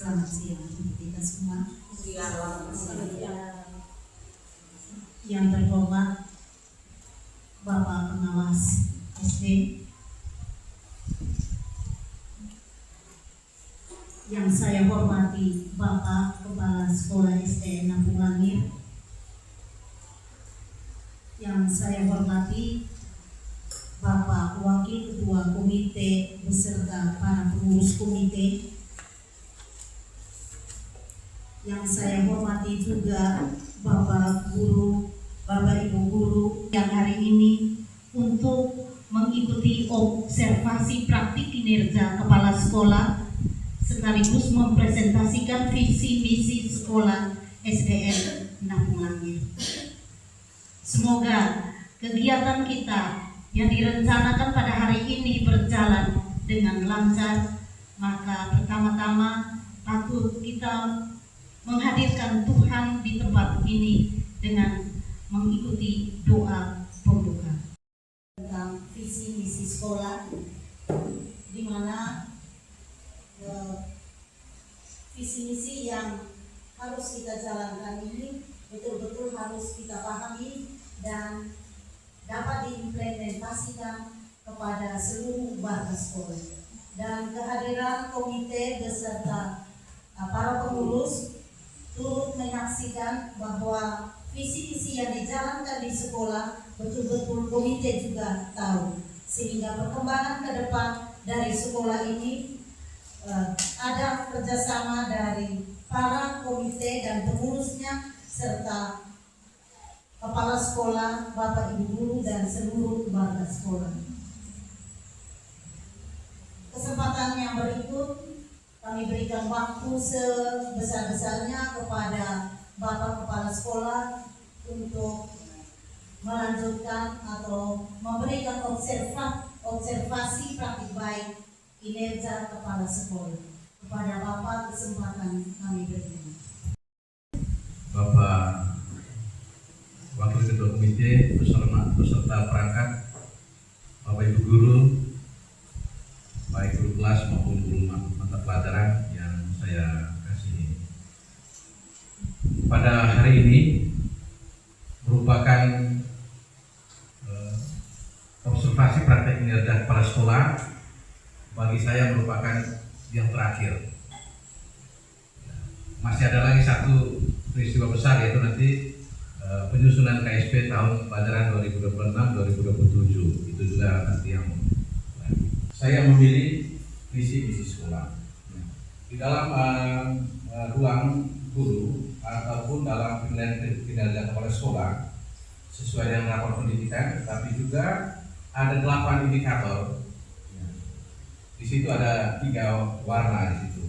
Selamat siang untuk kita semua. Yang terhormat Bapak Pengawas SD, yang saya hormati Bapak Kepala Sekolah SD Nampung Langir, yang saya hormati Bapak Wakil Ketua Komite beserta para pengurus komite, yang saya hormati juga Bapak Guru, Bapak Ibu Guru yang hari ini untuk mengikuti observasi praktik kinerja kepala sekolah sekaligus mempresentasikan visi misi sekolah SDN Nampung Langir. Semoga kegiatan kita yang direncanakan pada hari ini berjalan dengan lancar. Maka pertama-tama patut kita menghadirkan Tuhan di tempat ini dengan mengikuti doa pembuka tentang visi misi sekolah, di mana visi misi yang harus kita jalankan ini betul-betul harus kita pahami dan dapat diimplementasikan kepada seluruh warga sekolah. Dan kehadiran komite beserta para pengurus turut menyaksikan bahwa visi-visi yang dijalankan di sekolah betul-betul komite juga tahu, sehingga perkembangan ke depan dari sekolah ini ada kerjasama dari para komite dan pengurusnya serta kepala sekolah, Bapak Ibu Guru dan seluruh warga sekolah. Kesempatan yang berikut kami berikan waktu sebesar-besarnya kepada Bapak Kepala Sekolah untuk melanjutkan atau memberikan observasi praktik baik kinerja kepala sekolah. Kepada Bapak kesempatan kami berikan. Bapak Wakil Ketua Komite beserta perangkat, Bapak Ibu Guru, baik guru kelas maupun guru mata pelajaran yang saya kasihi. Pada hari ini merupakan observasi praktek kinerja kepala sekolah. Bagi saya merupakan yang terakhir. Masih ada lagi satu peristiwa besar, yaitu nanti penyusunan KSP tahun pelajaran 2026-2027. Itu juga nanti yang saya memilih visi misi sekolah. Di dalam ruang guru ataupun dalam penilaian kinerja kepala sekolah sesuai dengan rapor pendidikan, tapi juga ada 8 indikator. Di situ ada 3 warna di situ.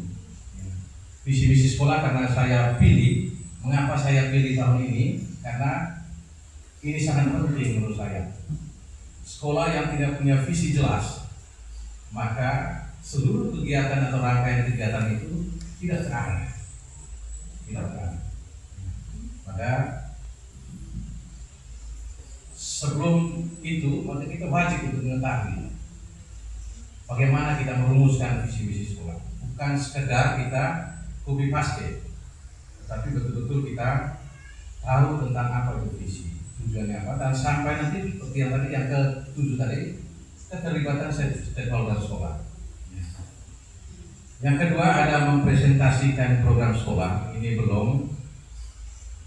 Visi misi sekolah karena saya pilih. Mengapa saya pilih tahun ini? Karena ini sangat penting menurut saya. Sekolah yang tidak punya visi jelas, maka seluruh kegiatan atau rangkaian kegiatan itu tidak terarah. Maka sebelum itu, maka kita wajib untuk mengetahui bagaimana kita merumuskan visi misi sekolah. Bukan sekedar kita copy paste, tapi betul-betul kita tahu tentang apa itu visi, tujuannya apa, dan sampai nanti seperti yang tadi yang ke-7 tadi, keterlibatan stakeholder sekolah. Yang kedua ada mempresentasikan program sekolah. Ini belum.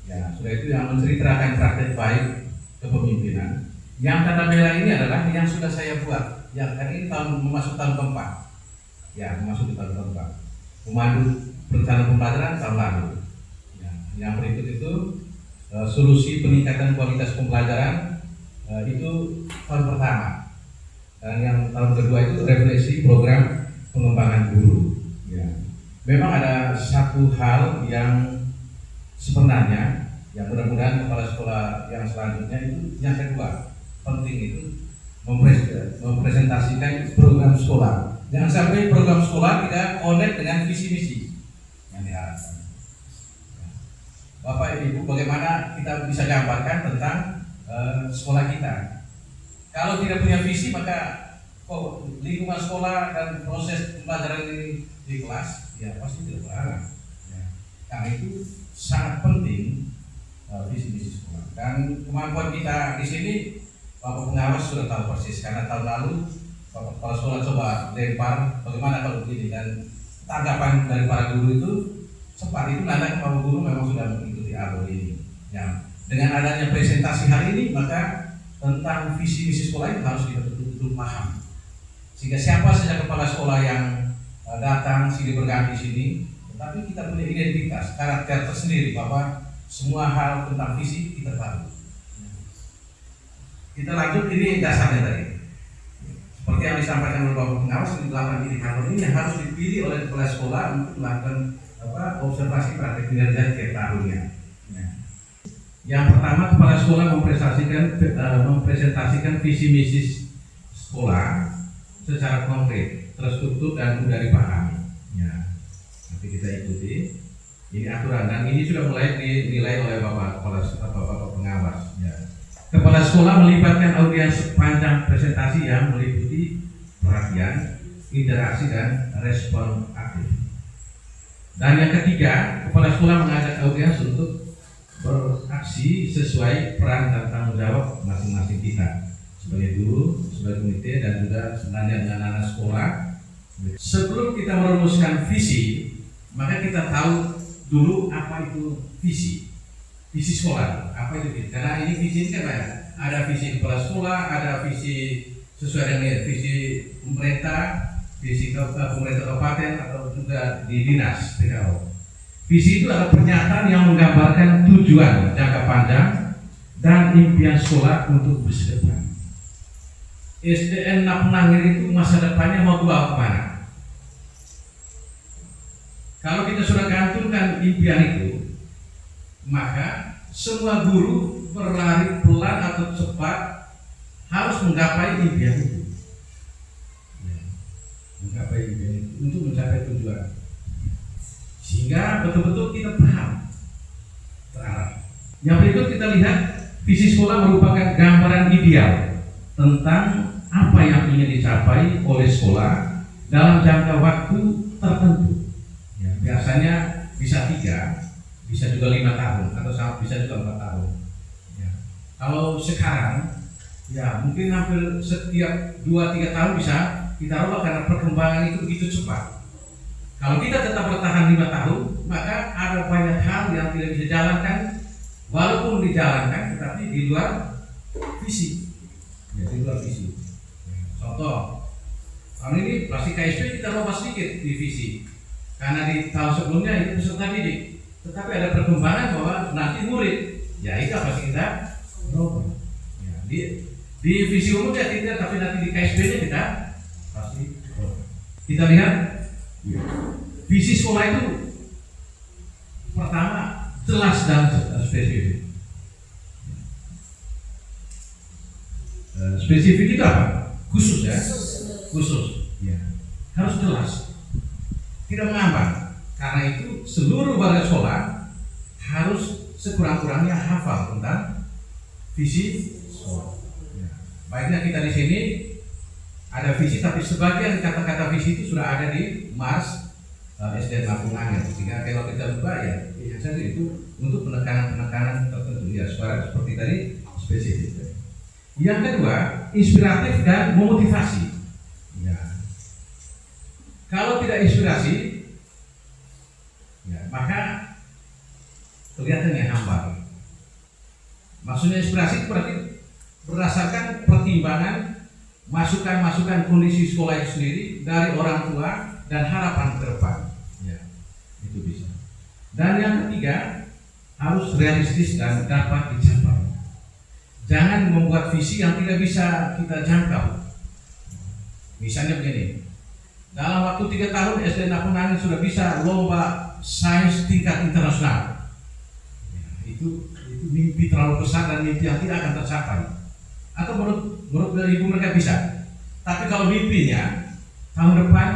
Ya, sudah itu yang menceritakan praktek baik kepemimpinan. Yang tanda merah ini adalah yang sudah saya buat. Yang kan ini memasuki tahun keempat. Ya, memasuki tahun keempat. Memandu perencanaan pembelajaran tahun lalu. Ya, yang berikut itu solusi peningkatan kualitas pembelajaran itu tahun pertama. Dan yang tahun kedua itu refleksi program pengembangan guru. Ya. Memang ada satu hal yang sebenarnya yang mudah-mudahan kepala sekolah yang selanjutnya itu yang kedua penting itu mempresentasikan program sekolah. Jangan sampai program sekolah tidak connect dengan visi misi yang diharapkan. Bapak Ibu, bagaimana kita bisa gambarkan tentang sekolah kita? Kalau tidak punya visi, maka lingkungan sekolah dan proses pembelajaran ini di kelas, ya pasti tidak berhalang. Ya. Karena itu sangat penting visi misi sekolah. Dan kemampuan kita di sini, Bapak pengawas sudah tahu persis karena tahun lalu Bapak kepala sekolah coba lempar bagaimana kalau begini, dan tanggapan dari para guru itu cepat, itu nanda para guru memang sudah mengikuti alur ini. Ya. Dengan adanya presentasi hari ini, maka tentang visi misi sekolah itu harus kita betul-betul paham. Sehingga siapa saja kepala sekolah yang datang silih berganti sini, tetapi kita punya identitas, karakter tersendiri bahwa semua hal tentang visi kita tahu. Kita lanjut, ini dasarnya tadi. Seperti yang disampaikan oleh Bapak pengawas, di 8 indikator ini yang harus dipilih oleh kepala sekolah untuk melakukan observasi praktek kinerja tiap tahunnya. Yang pertama, kepala sekolah mempresentasikan visi misi sekolah secara konkret, terstruktur dan mudah dipahami. Ya, nanti kita ikuti. Ini aturan dan ini sudah mulai dinilai oleh Bapak pengawas. Ya. Kepala sekolah melibatkan audiens sepanjang presentasi yang meliputi perhatian, interaksi dan respon aktif. Dan yang ketiga, kepala sekolah mengajak audiens untuk beraksi sesuai peran dan tanggung jawab masing-masing kita sebagai guru, sebagai komite, dan juga sebenarnya dengan anak sekolah. Sebelum kita merumuskan visi, maka kita tahu dulu apa itu visi sekolah, apa itu visi. Karena ini visi ini kan ada visi kepala sekolah, ada visi sesuai dengan visi pemerintah, visi pemerintah kabupaten atau juga di dinas PKO. Visi itu adalah pernyataan yang menggambarkan tujuan jangka panjang dan impian sekolah untuk masa depan. SDN Napunangir itu masa depannya mau bawa kemana? Kalau kita sudah gantungkan impian itu, maka semua guru berlari pelan atau cepat harus menggapai impian itu. Menggapai impian itu untuk mencapai tujuan. Sehingga betul-betul kita paham terarah. Yang berikut kita lihat, visi sekolah merupakan gambaran ideal tentang apa yang ingin dicapai oleh sekolah dalam jangka waktu tertentu. Ya, biasanya bisa 3, bisa juga 5 tahun, atau bisa juga 4 tahun. Ya. Kalau sekarang, ya mungkin hampir setiap 2-3 tahun bisa kita rubah karena perkembangan itu begitu cepat. Kalau kita tetap bertahan 5 tahun, maka ada banyak hal yang tidak bisa jalankan, walaupun dijalankan, tetapi di luar visi. Ya, di luar visi. Ya, contoh, tahun ini pasti KSP kita rubah sedikit di visi. Karena di tahun sebelumnya itu peserta didik, tetapi ada perkembangan bahwa nanti murid, ya itu pasti kita berubah. Ya, di visi umum ya tidak, tapi nanti di KSP-nya kita pasti berubah. Kita lihat, visi sekolah itu pertama jelas dan spesifik. Spesifik itu apa? Khusus ya, khusus. Ya, harus jelas. Tidak mengambang. Karena itu seluruh warga sekolah harus sekurang-kurangnya hafal tentang visi sekolah. Ya. Baiknya kita di sini ada visi, tapi sebagian kata-kata visi itu sudah ada di Mars SDN Napunangir. Sehingga kalau kita lupa ya saja itu untuk penekanan tertentu ya, seperti tadi spesifik. Yang kedua, inspiratif dan memotivasi. Ya. Kalau tidak inspirasi, ya, maka kelihatannya hambar. Maksudnya inspirasi itu berarti berdasarkan pertimbangan masukan-masukan kondisi sekolah itu sendiri dari orang tua dan harapan ke depan. Ya, itu bisa. Dan yang ketiga, harus realistis dan dapat dicapai. Jangan membuat visi yang tidak bisa kita jangkau. Misalnya begini. Dalam waktu 3 tahun SDN Napunangir sudah bisa lomba sains tingkat internasional. Ya, itu mimpi terlalu besar dan mimpi yang tidak akan tercapai. Atau menurut ibu mereka bisa. Tapi kalau mimpinya tahun depan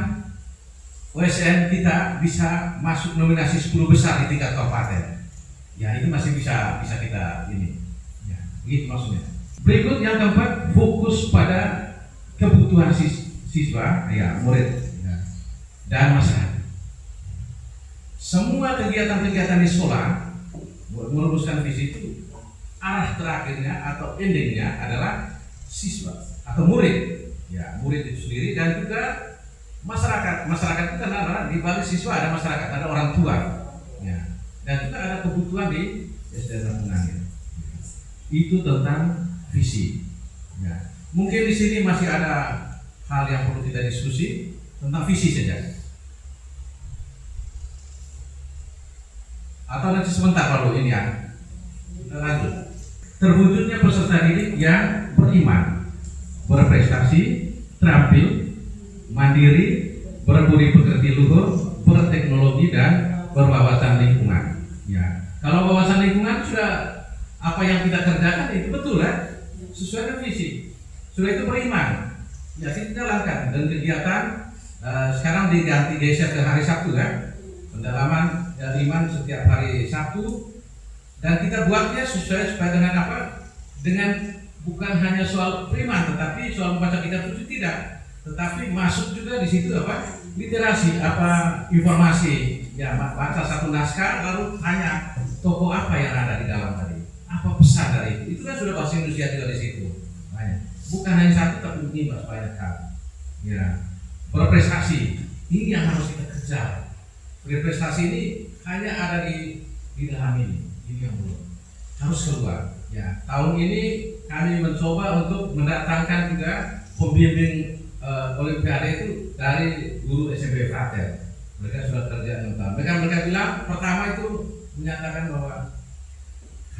OSN kita bisa masuk nominasi 10 besar di tingkat kabupaten, ya itu masih bisa kita ini. Ya, begitu maksudnya. Berikut yang keempat, fokus pada kebutuhan siswa, ya murid, ya, dan masyarakat. Semua kegiatan-kegiatan di sekolah merumuskan visi itu arah terakhirnya atau endingnya adalah siswa atau murid, ya murid itu sendiri dan juga masyarakat. Masyarakat itu kan adalah di balik siswa ada masyarakat, ada orang tua, ya, dan juga ada kebutuhan di SD Tabungan. Itu tentang visi. Ya. Mungkin di sini masih ada hal yang perlu kita diskusi tentang visi saja. Atau nanti sebentar baru ini ya. Kita lanjut. Terwujudnya peserta didik yang beriman, berprestasi, terampil, mandiri, berbudi pekerti luhur, berteknologi dan berwawasan lingkungan. Ya. Kalau wawasan lingkungan sudah apa yang kita kerjakan itu betul ya, sesuai dengan visi. Sudah itu beriman, ya kita jalankan dan kegiatan sekarang geser ke hari Sabtu kan, pendalaman iman setiap hari Sabtu dan kita buatnya sesuai dengan apa? Dengan bukan hanya soal beriman, tetapi soal membaca kitab suci tidak, tetapi masuk juga di situ apa? Literasi, apa informasi, ya baca satu naskah lalu tanya tokoh apa yang ada di dalam tadi. Apa pesan dari itu kan sudah bahasa Indonesia juga di situ. Bukan hanya satu tapi ini banyak kali. Ya, berprestasi ini yang harus kita kejar. Berprestasi ini hanya ada di dalam ini yang belum harus keluar. Ya, tahun ini kami mencoba untuk mendatangkan juga pembimbing Olimpiade itu dari guru SMP Frater. Mereka sudah kerja 6 tahun. Mereka bilang pertama itu menyatakan bahwa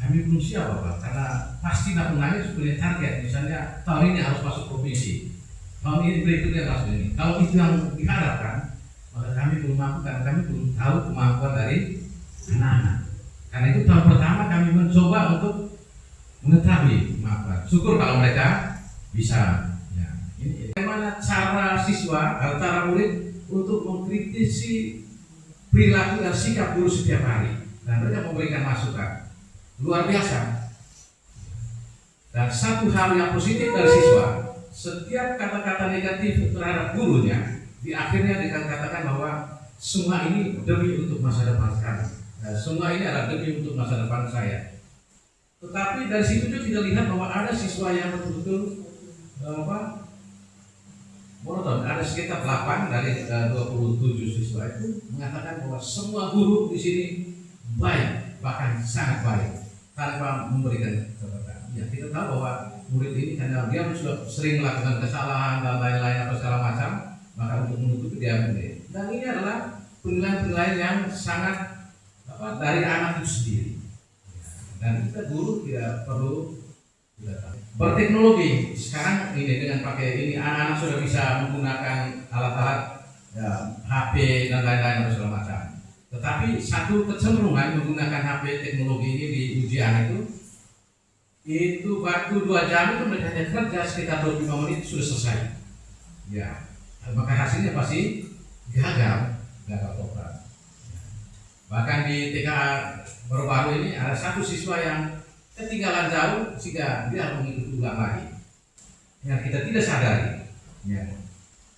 kami belum siap Bapak, karena pasti Tabungan punya target, misalnya tahun ini harus masuk provinsi, tahun ini berikutnya masuk ini. Kalau itu yang diharapkan, maka kami belum mampu karena kami belum tahu kemampuan dari anak-anak. Karena itu tahun pertama kami mencoba untuk mengetahui kemampuan. Syukur kalau mereka bisa. Ya. Ini bagaimana cara siswa atau cara murid untuk mengkritisi perilaku dan sikap guru setiap hari, dan mereka memberikan masukan. Luar biasa. Dan satu hal yang positif dari siswa, setiap kata-kata negatif terhadap gurunya di akhirnya dikatakan bahwa semua ini demi untuk masa depan kami. Semua ini adalah demi untuk masa depan saya. Tetapi dari situ juga kita lihat bahwa ada siswa yang betul-betul monoton. Ada sekitar 8 dari 27 siswa itu mengatakan bahwa semua guru di sini baik, bahkan sangat baik, tanpa memberikan catatan. Ya, kita tahu bahwa murid ini karena dia sudah sering melakukan kesalahan dan lain-lain apa segala macam, maka untuk menutupi dia murid. Dan ini adalah penilaian-penilaian yang sangat dari anak itu sendiri. Dan kita guru tidak perlu berteknologi. Sekarang ini dengan pakai ini anak-anak sudah bisa menggunakan alat-alat ya, HP dan lain-lain apa segala macam. Tetapi satu kecenderungan menggunakan HP teknologi ini di ujian itu waktu 2 jam itu mereka hanya kerja sekitar 25 menit sudah selesai. Ya, maka hasilnya pasti gagal total. Bahkan di TK baru-baru ini ada satu siswa yang ketinggalan jauh sehingga dia harus mengikuti ulang lagi. Yang kita tidak sadari. Ya,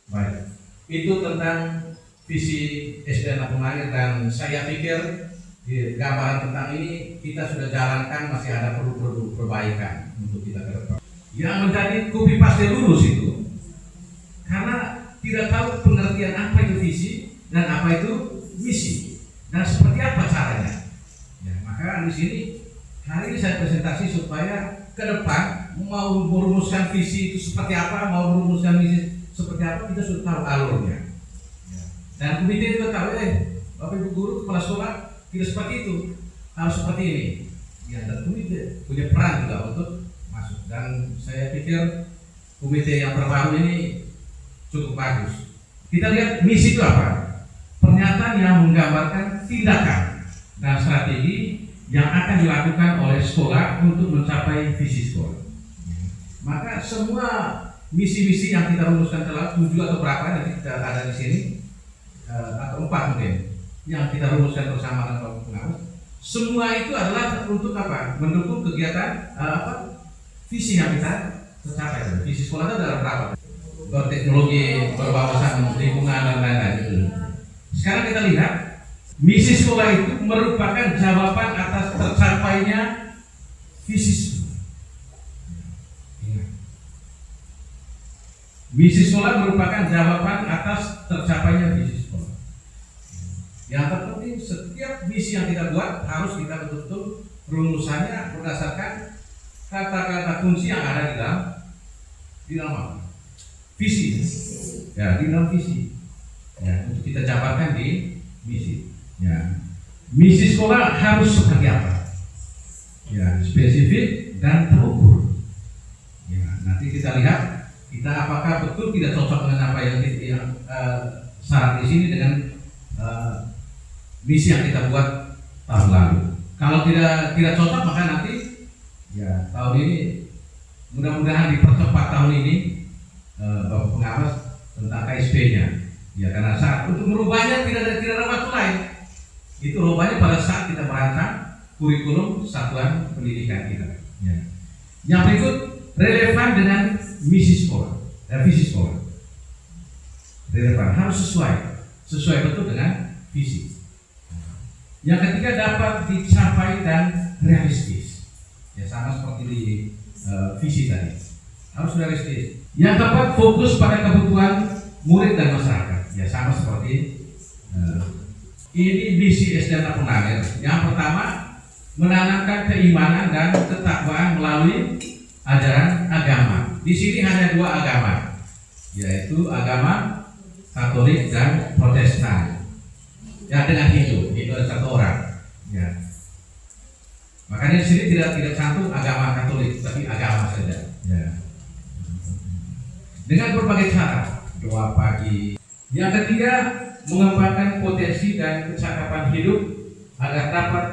baik. Itu tentang visi SD Tabungan, dan saya pikir di gambaran tentang ini kita sudah jalankan, masih ada perlu perbaikan untuk kita ke depan. Yang menjadi copy paste lurus itu karena tidak tahu pengertian apa itu visi dan apa itu misi dan seperti apa caranya. Ya, maka di sini hari ini saya presentasi supaya ke depan mau merumuskan visi itu seperti apa, mau merumuskan misi seperti apa, kita sudah tahu alurnya. Dan komite juga tahu, Bapak Ibu guru, kepala sekolah tidak seperti itu, harus seperti ini. Ya, dan komite punya peran juga untuk masuk. Dan saya pikir komite yang terbaru ini cukup bagus. Kita lihat misi itu apa? Pernyataan yang menggambarkan tindakan dan strategi yang akan dilakukan oleh sekolah untuk mencapai visi sekolah. Maka semua misi-misi yang kita rumuskan telah 7 atau berapa nanti kita ada di sini. Atau 4 mungkin yang kita rumuskan bersama dengan pengawas, semua itu adalah untuk apa? Mendukung kegiatan visi yang kita tercapai. Visi sekolah itu adalah berapa? teknologi berwawasan lingkungan dan lain-lain itu. Sekarang kita lihat misi sekolah itu merupakan jawaban atas tercapainya visi sekolah. Misi sekolah merupakan jawaban atas tercapainya visi sekolah. Yang terpenting setiap misi yang kita buat harus kita betul-betul rumusannya berdasarkan kata-kata kunci yang ada di dalam apa? Visi. Ya, di dalam visi. Ya, untuk kita jabarkan di misi. Ya. Misi sekolah harus seperti apa? Ya, spesifik dan terukur. Ya, nanti kita lihat kita apakah betul tidak cocok dengan apa yang syarat di sini dengan misi yang kita buat tahun lalu. Kalau tidak cocok maka nanti ya tahun ini mudah-mudahan dipercepat tahun ini Bapak Pengawas tentang KSP-nya. Ya karena saat untuk merubahnya tidak ada waktu lain. Itu rubahnya pada saat kita merancang kurikulum satuan pendidikan kita. Ya. Yang berikut relevan dengan misi sekolah dan visi sekolah. Relevan harus sesuai betul dengan visi. Yang ketiga dapat dicapai dan realistis. Ya sama seperti di visi tadi. Harus realistis. Yang keempat fokus pada kebutuhan murid dan masyarakat. Ya sama seperti ini misi SD Napunangir. Yang pertama menanamkan keimanan dan ketakwaan melalui ajaran agama. Di sini hanya dua agama, yaitu agama Katolik dan Protestan. Ya dengan Hindu ada satu orang. Ya. Makanya di sini tidak cantum agama Katolik, tapi agama saja. Ya. Dengan berbagai cara, doa pagi. Yang ketiga, mengembangkan potensi dan kecakapan hidup agar dapat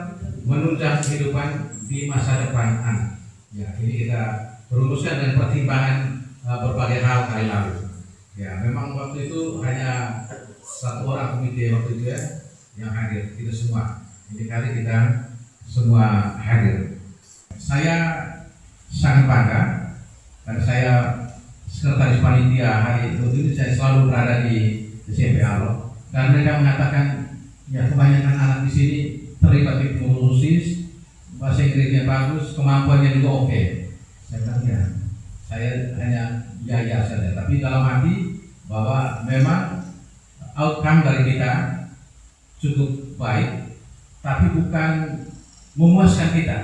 menunjang kehidupan di masa depan anak. Ya, ini kita rumuskan dengan pertimbangan berbagai hal kali lalu. Ya, memang waktu itu hanya satu orang komite waktu itu ya yang hadir, tidak semua. Ini kali kita semua hadir. Saya sangat bangga karena saya sekretaris panitia hari itu saya selalu berada di SMP Alo dan mereka mengatakan ya kebanyakan anak di sini terlibat di khusus, bahasa Inggrisnya bagus, kemampuannya juga oke. Saya bilang ya, saya hanya ya saja, tapi dalam hati bahwa memang outcome dari kita cukup baik, tapi bukan memuaskan kita.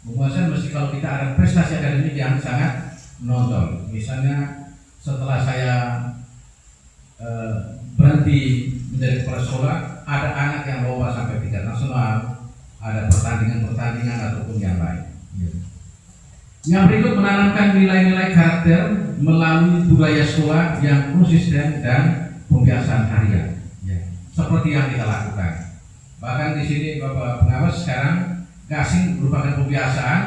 Memuaskan mesti kalau kita ada prestasi akademik yang sangat menonjol. Misalnya setelah saya berhenti menjadi kepala sekolah, ada anak yang lomba sampai tingkat nasional, ada pertandingan ataupun yang lain. Yang berikut menanamkan nilai-nilai karakter melalui budaya sekolah yang konsisten dan pembiasaan harian. Seperti yang kita lakukan. Bahkan di sini Bapak Pengawas sekarang gasing merupakan pembiasaan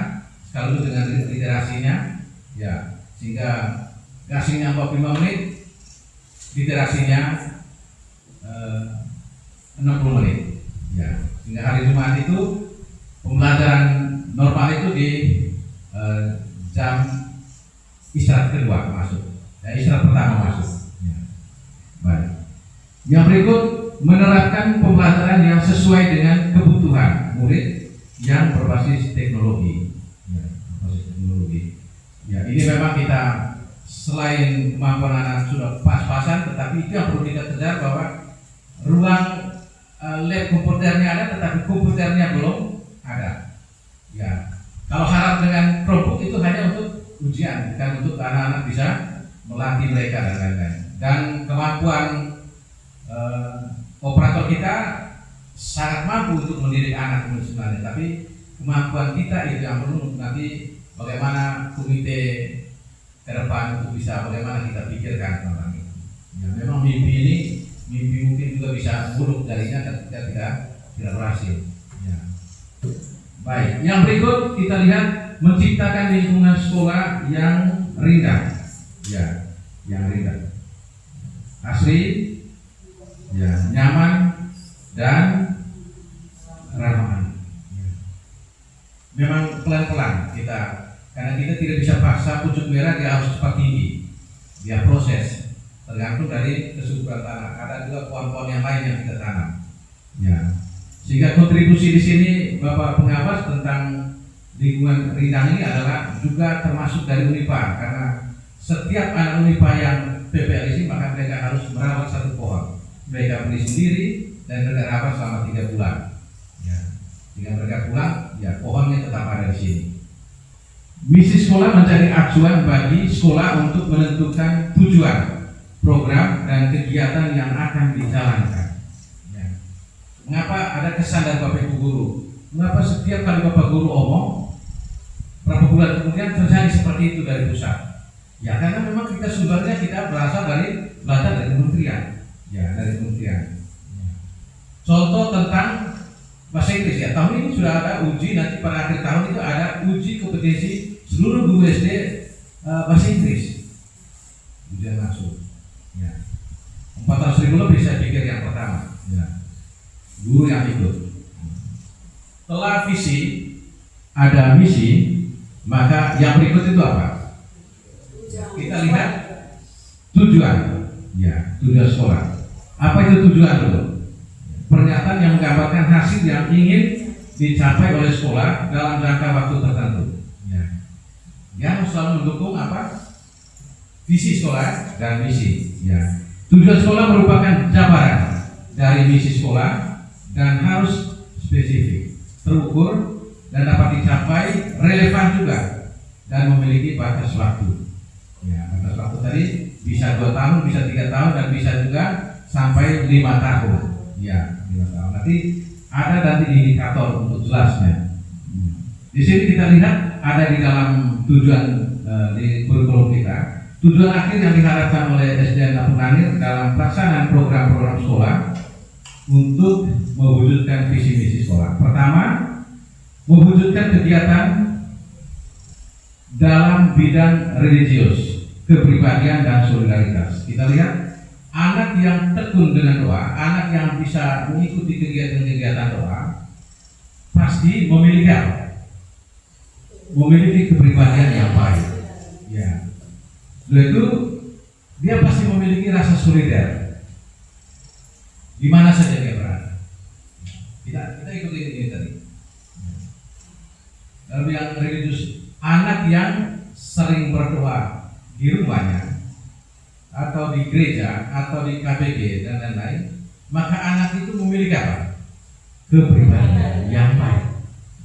sekaligus dengan literasinya. Ya, sehingga gasingnya 45 menit, literasinya 60 menit. Ya, sehingga hari Jumat itu pembelajaran normal itu di jam istirahat kedua masuk. Ya, istirahat pertama masuk. Ya. Baik. Yang berikut menerapkan pembelajaran yang sesuai dengan kebutuhan murid yang berbasis teknologi. Ya, berbasis teknologi. Ya, ini memang kita selain kemampuan anak sudah pas-pasan, tetapi itu yang perlu kita kejar bahwa ruang lab komputernya ada, tetapi komputernya belum ada. Ya, kalau harap dengan Chromebook itu hanya untuk ujian, bukan untuk anak-anak bisa melatih mereka dan lain-lain. Dan kemampuan operator kita sangat mampu untuk mendidik anak sebenarnya, tapi kemampuan kita itu yang perlu nanti bagaimana komite ke depan untuk bisa bagaimana kita pikirkan tentang itu. Ya, memang mimpi mungkin juga bisa buruk darinya ketika tidak berhasil. Ya. Baik, yang berikut kita lihat menciptakan lingkungan sekolah yang rindang. Ya, yang rindang. Asri, ya, nyaman dan ramah. Ya. Memang pelan-pelan kita, karena kita tidak bisa paksa pucuk merah dia harus cepat tinggi. dia proses, tergantung dari kesuburan tanah. Ada juga pohon-pohon yang lain yang kita tanam. Ya. Sehingga kontribusi di sini Bapak Pengawas tentang lingkungan rindang ini adalah juga termasuk dari UNIPA, karena setiap anak UNIPA yang PPLC maka mereka harus merawat satu pohon. Mereka beli sendiri dan mereka rawat selama 3 bulan. Ya. Jika mereka pulang, ya pohonnya tetap ada di sini. Misi sekolah menjadi acuan bagi sekolah untuk menentukan tujuan, program, dan kegiatan yang akan dijalankan. Ya. Mengapa ada kesan dari Bapak Ibu Guru? Mengapa setiap kali Bapak Guru omong, berapa bulan kemudian terjadi seperti itu dari pusat? Ya karena memang kita sumbernya kita berasal dari belajar dari kementerian. Ya dari kementerian. Ya. Contoh tentang bahasa Inggris ya, tahun ini sudah ada uji, nanti pada akhir tahun itu ada uji kompetensi seluruh guru SD bahasa Inggris. Ujian masuk. Ya. 400.000 lebih saya pikir yang pertama. Ya. Guru yang ikut. Setelah visi ada misi, maka yang berikut itu apa? Kita lihat tujuan. Ya, tujuan sekolah. Apa itu tujuan dulu? Pernyataan yang menggambarkan hasil yang ingin dicapai oleh sekolah dalam jangka waktu tertentu. Ya. Yang selalu mendukung apa? Visi sekolah dan misi. Ya. Tujuan sekolah merupakan jabaran dari misi sekolah dan harus spesifik, terukur, dan dapat dicapai, relevan juga, dan memiliki batas waktu. Ya, batas waktu tadi bisa 2 tahun, bisa 3 tahun, dan bisa juga sampai 5 tahun. Ya, 5 tahun. Nanti ada nanti indikator untuk jelasnya. Di sini kita lihat ada di dalam tujuan di kurikulum kita. Tujuan akhir yang diharapkan oleh SDN Lampung Nangir dalam pelaksanaan program-program sekolah untuk mewujudkan visi misi sekolah. Pertama, mewujudkan kegiatan dalam bidang religius, kepribadian, dan solidaritas. Kita lihat anak yang tekun dengan doa, anak yang bisa mengikuti kegiatan-kegiatan doa, pasti memiliki apa? Memiliki kepribadian yang baik. Ya. Setelah itu dia pasti memiliki rasa solidar. Di mana saja dia berada. Kita ikuti ini tadi. Dalam yang religius, anak yang sering berdoa di rumahnya atau di gereja atau di KBG dan lain-lain, maka anak itu memiliki apa? Kepribadian yang baik.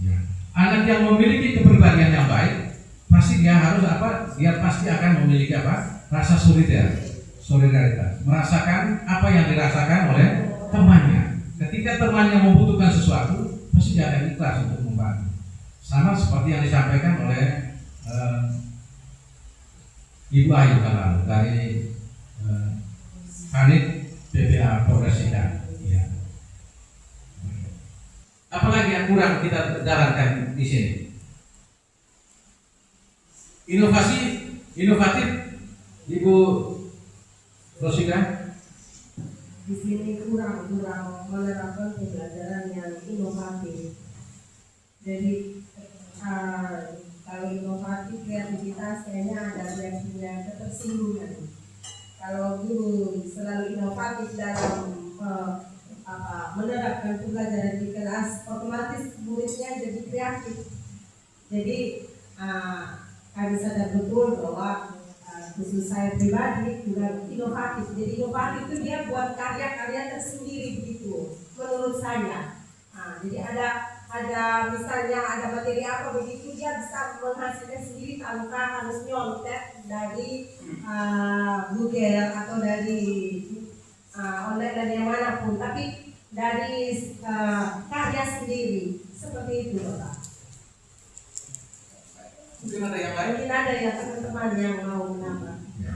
Ya. Anak yang memiliki kepribadian yang baik, pasti dia harus apa? Dia pasti akan memiliki apa? Rasa solidaritas, merasakan apa yang dirasakan oleh temannya. Ketika temannya membutuhkan sesuatu, pasti dia akan ikhlas untuk membantu. Sama seperti yang disampaikan oleh Ibu Ayu Kalang dari Kanit PPA Progresida. Ya. Apalagi yang kurang kita jalankan di sini? Inovatif, Ibu Rosida. Di sini kurang menerapkan pembelajaran yang inovatif. Jadi kalau inovatif, kreativitas kayaknya ada yang punya ketersinggungan. Kalau guru selalu inovatif dalam menerapkan pembelajaran di kelas, otomatis muridnya jadi kreatif. Jadi kami sadar betul bahwa khusus saya pribadi juga inovatif. Jadi inovatif itu dia buat karya-karya tersendiri begitu menurut saya. Jadi ada misalnya ada materi apa begitu, dia bisa menghasilkan sendiri tanpa harus nyontek dari Google atau dari online dan yang manapun, tapi dari karya sendiri seperti itu, Bapak. Mungkin ada yang lain? Mungkin ada ya teman-teman yang mau menambah. Ya.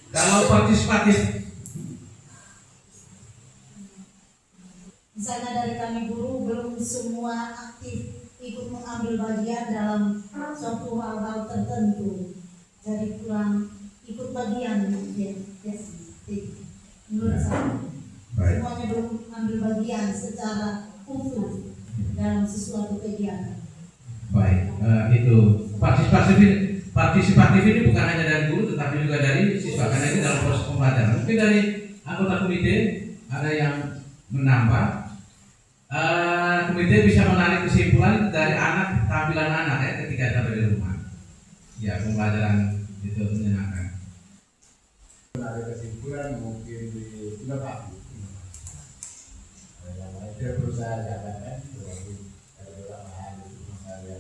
Kalau partisipatif, Misalnya dari kami guru belum semua aktif ikut mengambil bagian dalam suatu hal-hal tertentu, jadi kurang ikut bagian menurut saya. Semuanya belum ambil bagian secara utuh dalam sesuatu kegiatan. baik, itu partisipatif partisipatif ini bukan hanya dari guru tetapi juga dari siswa, karena ini dalam proses pembelajaran. Mungkin dari anggota komite ada yang menambah. Komite bisa menarik kesimpulan dari tampilan anak ya ketika sampai di rumah. Ya, pembelajaran itu menyenangkan. Menarik kesimpulan mungkin di inovasi. Yang lain saya berusaha katakan seperti ada beberapa hal itu saya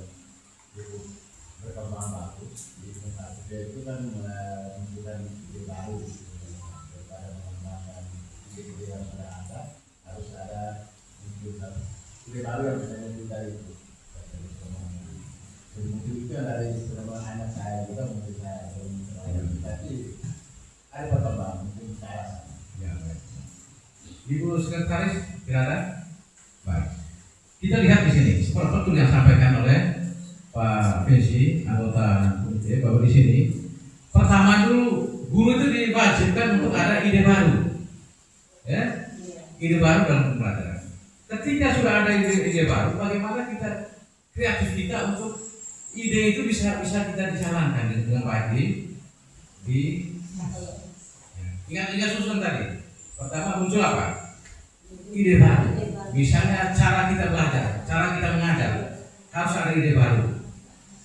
cukup berkembang bagus di inovasi itu kan menunjukkan ide baru daripada mengembangkan ide-ide yang sudah ada, harus ada ide baru yang bisa kita itu. Jadi mungkin itu dari pengembangan anak saya juga mungkin saya belum tapi ada perkembangan mungkin saya. Ya, baik. Ibu Sekretaris, tidak ada? Baik. Kita lihat di sini seperti betul yang disampaikan oleh Pak Vinci, anggota komite, bahwa di sini pertama dulu guru itu diwajibkan untuk ada ide baru, ya, ide baru dalam pembelajaran. Ketika sudah ada ide baru, bagaimana kita kreatif kita untuk ide itu bisa kita dijalankan dengan baik di ingat susun tadi. Pertama muncul apa? Ide baru. Misalnya cara kita belajar, cara kita mengajar, harus ada ide baru.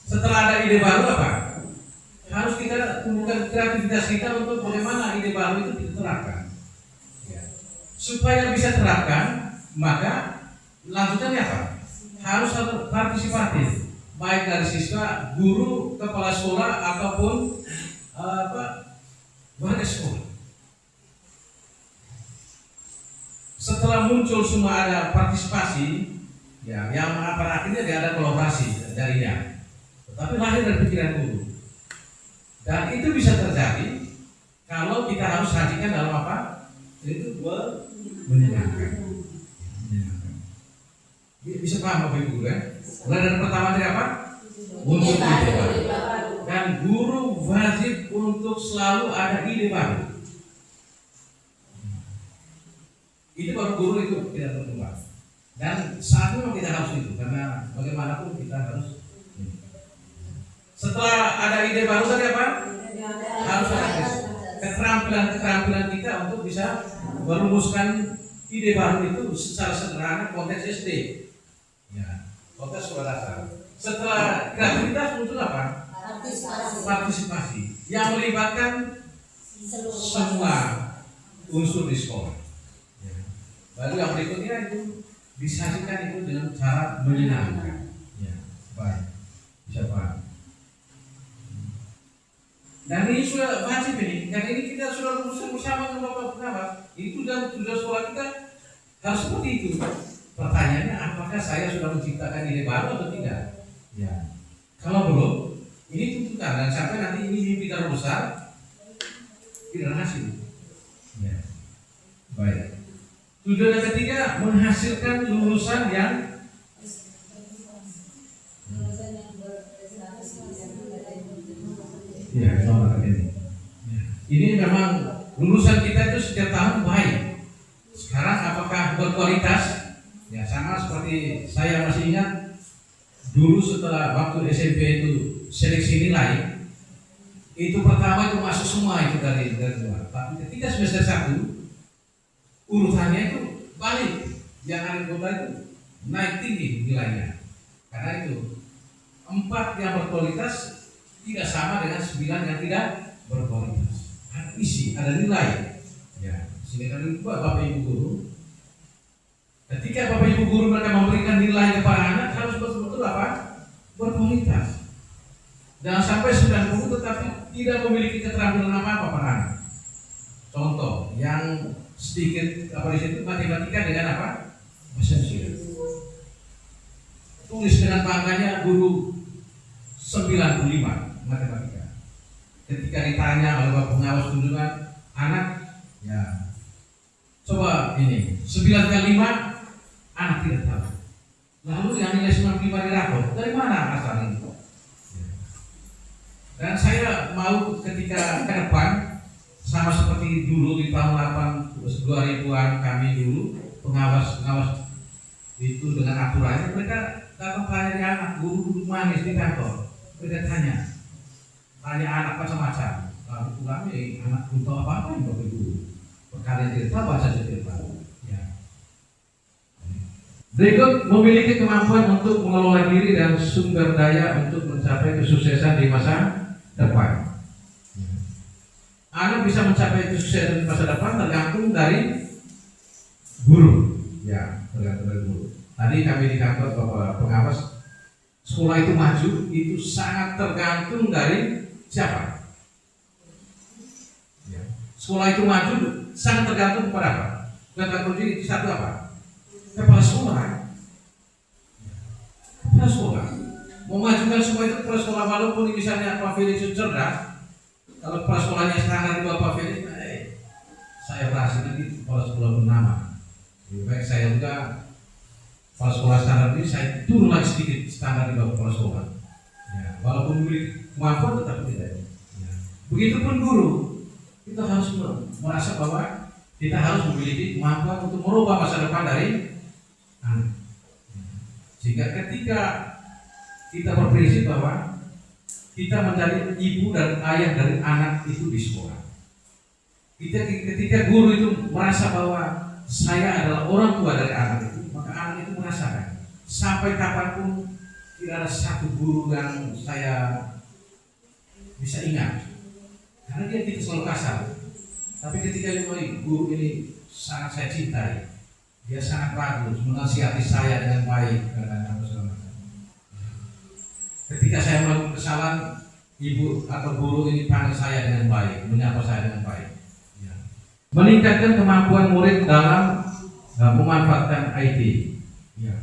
Setelah ada ide baru apa? Harus kita tumbuhkan kreativitas kita untuk bagaimana ide baru itu diterapkan. Ya. Supaya bisa terapkan, maka lanjutannya apa? Harus partisipatif, baik dari siswa, guru, kepala sekolah ataupun warga sekolah. Setelah muncul semua ada partisipasi, ya, yang pada akhirnya dia ada kolaborasi darinya. Tetapi lahir dari pikiran guru. Dan itu bisa terjadi kalau kita harus sajikan dalam apa? Itu menyenangkan. Bisa paham Bapak Ibu ya? Mulai dari pertama tadi apa? Muncul ide baru. Dan guru wajib untuk selalu ada ide baru. Itu baru guru itu tidak berkembang. Dan saat memang kita harus itu, karena bagaimanapun kita harus. Setelah ada ide baru tadi apa? Harus ada keterampilan kita untuk bisa merumuskan ide baru itu secara sederhana konteks SD. Ya, konteks sekolah dasar. Setelah kreativitas muncul apa? Partisipasi yang melibatkan semua unsur di sekolah. Lalu yang berikutnya itu disajikan itu dengan cara menyenangkan. Ya, baik, bisa paham. Dan ini sudah wajib ini, dan ini kita sudah rumuskan bersama dengan Bapak Pengawas. Itu dan tujuan sekolah kita harus seperti itu. Pertanyaannya, apakah saya sudah menciptakan ide baru atau tidak? Ya, kalau belum, ini tuntutan dan sampai nanti ini mimpi terbesar tidak berhasil. Ya, baik. Tujuan yang ketiga, menghasilkan lulusan yang nomor ini. Ini memang lulusan kita itu setiap tahun baik. Sekarang apakah berkualitas? Ya, sama seperti saya masih ingat dulu setelah waktu SMP itu seleksi nilai, itu pertama itu masuk semua itu dari luar. Tapi ketika semester 1 urutannya itu balik, yang ada kota itu naik tinggi nilainya. Karena itu 4 yang berkualitas tidak sama dengan 9 yang tidak berkualitas. Ada isi, ada nilai. Ya, sini kan Bapak Ibu guru. Ketika Bapak Ibu guru mereka memberikan nilai kepada anak harus betul-betul apa? Berkualitas. Jangan sampai 90 tetapi tidak memiliki keterampilan apa-apa pada anak. Contoh yang sedikit apa di situ matematika dengan apa? Bahasa Indonesia. Tulis dengan bangganya guru 95 matematika. Ketika ditanya oleh Bapak Pengawas kunjungan anak, ya coba ini 9 kali 5 anak tidak tahu. Lalu yang nilai 95 dirapor dari mana asalnya? Dan saya mau ketika ke depan sama seperti dulu di tahun 2000-an kami dulu pengawas itu dengan aturannya, mereka datang tanya di anak, guru duduk manis di kantor, mereka tanya banyak anak macam-macam. Lalu pulang anak belum tahu apa-apa yang Bapak Ibu. Perkalian tidak tahu bahasa Jepang. Ya. Berikut memiliki kemampuan untuk mengelola diri dan sumber daya untuk mencapai kesuksesan di masa depan. Anak bisa mencapai kesuksesan di masa depan tergantung dari guru. Ya, tergantung dari guru. Tadi kami di kantor Bapak pengawas, sekolah itu maju itu sangat tergantung dari siapa? Ya. Sekolah itu maju sangat tergantung kepada apa? Kata kunci satu apa? Kepala sekolah. Kepala sekolah. Memajukan semua itu kepala sekolah, walaupun misalnya Pak Felix itu cerdas. Kalau kepala sekolahnya standar di bawah Pak Felix, saya berhasil nanti kepala sekolah bernama. Lebih baik saya juga kepala sekolah standar ini saya turun lagi sedikit standar di bawah kepala sekolah. Ya, walaupun memiliki kemampuan tetap tidak. Ya. Begitupun guru, kita harus merasa bahwa kita harus memiliki kemampuan untuk merubah masa depan dari anak. Sehingga ketika kita berprinsip bahwa kita menjadi ibu dan ayah dari anak itu di sekolah. Ketika guru itu merasa bahwa saya adalah orang tua dari anak itu, maka anak itu merasakan. Sampai kapanpun tidak ada satu guru yang saya bisa ingat, karena dia tidak selalu kasar. Tapi ketika guru ini sangat saya cintai, dia sangat bagus, menasihati saya dengan baik dan apa segala macam. Ketika saya melakukan kesalahan, ibu atau guru ini panggil saya dengan baik, menyapa saya dengan baik. Ya. Meningkatkan kemampuan murid dalam memanfaatkan IT. Ya.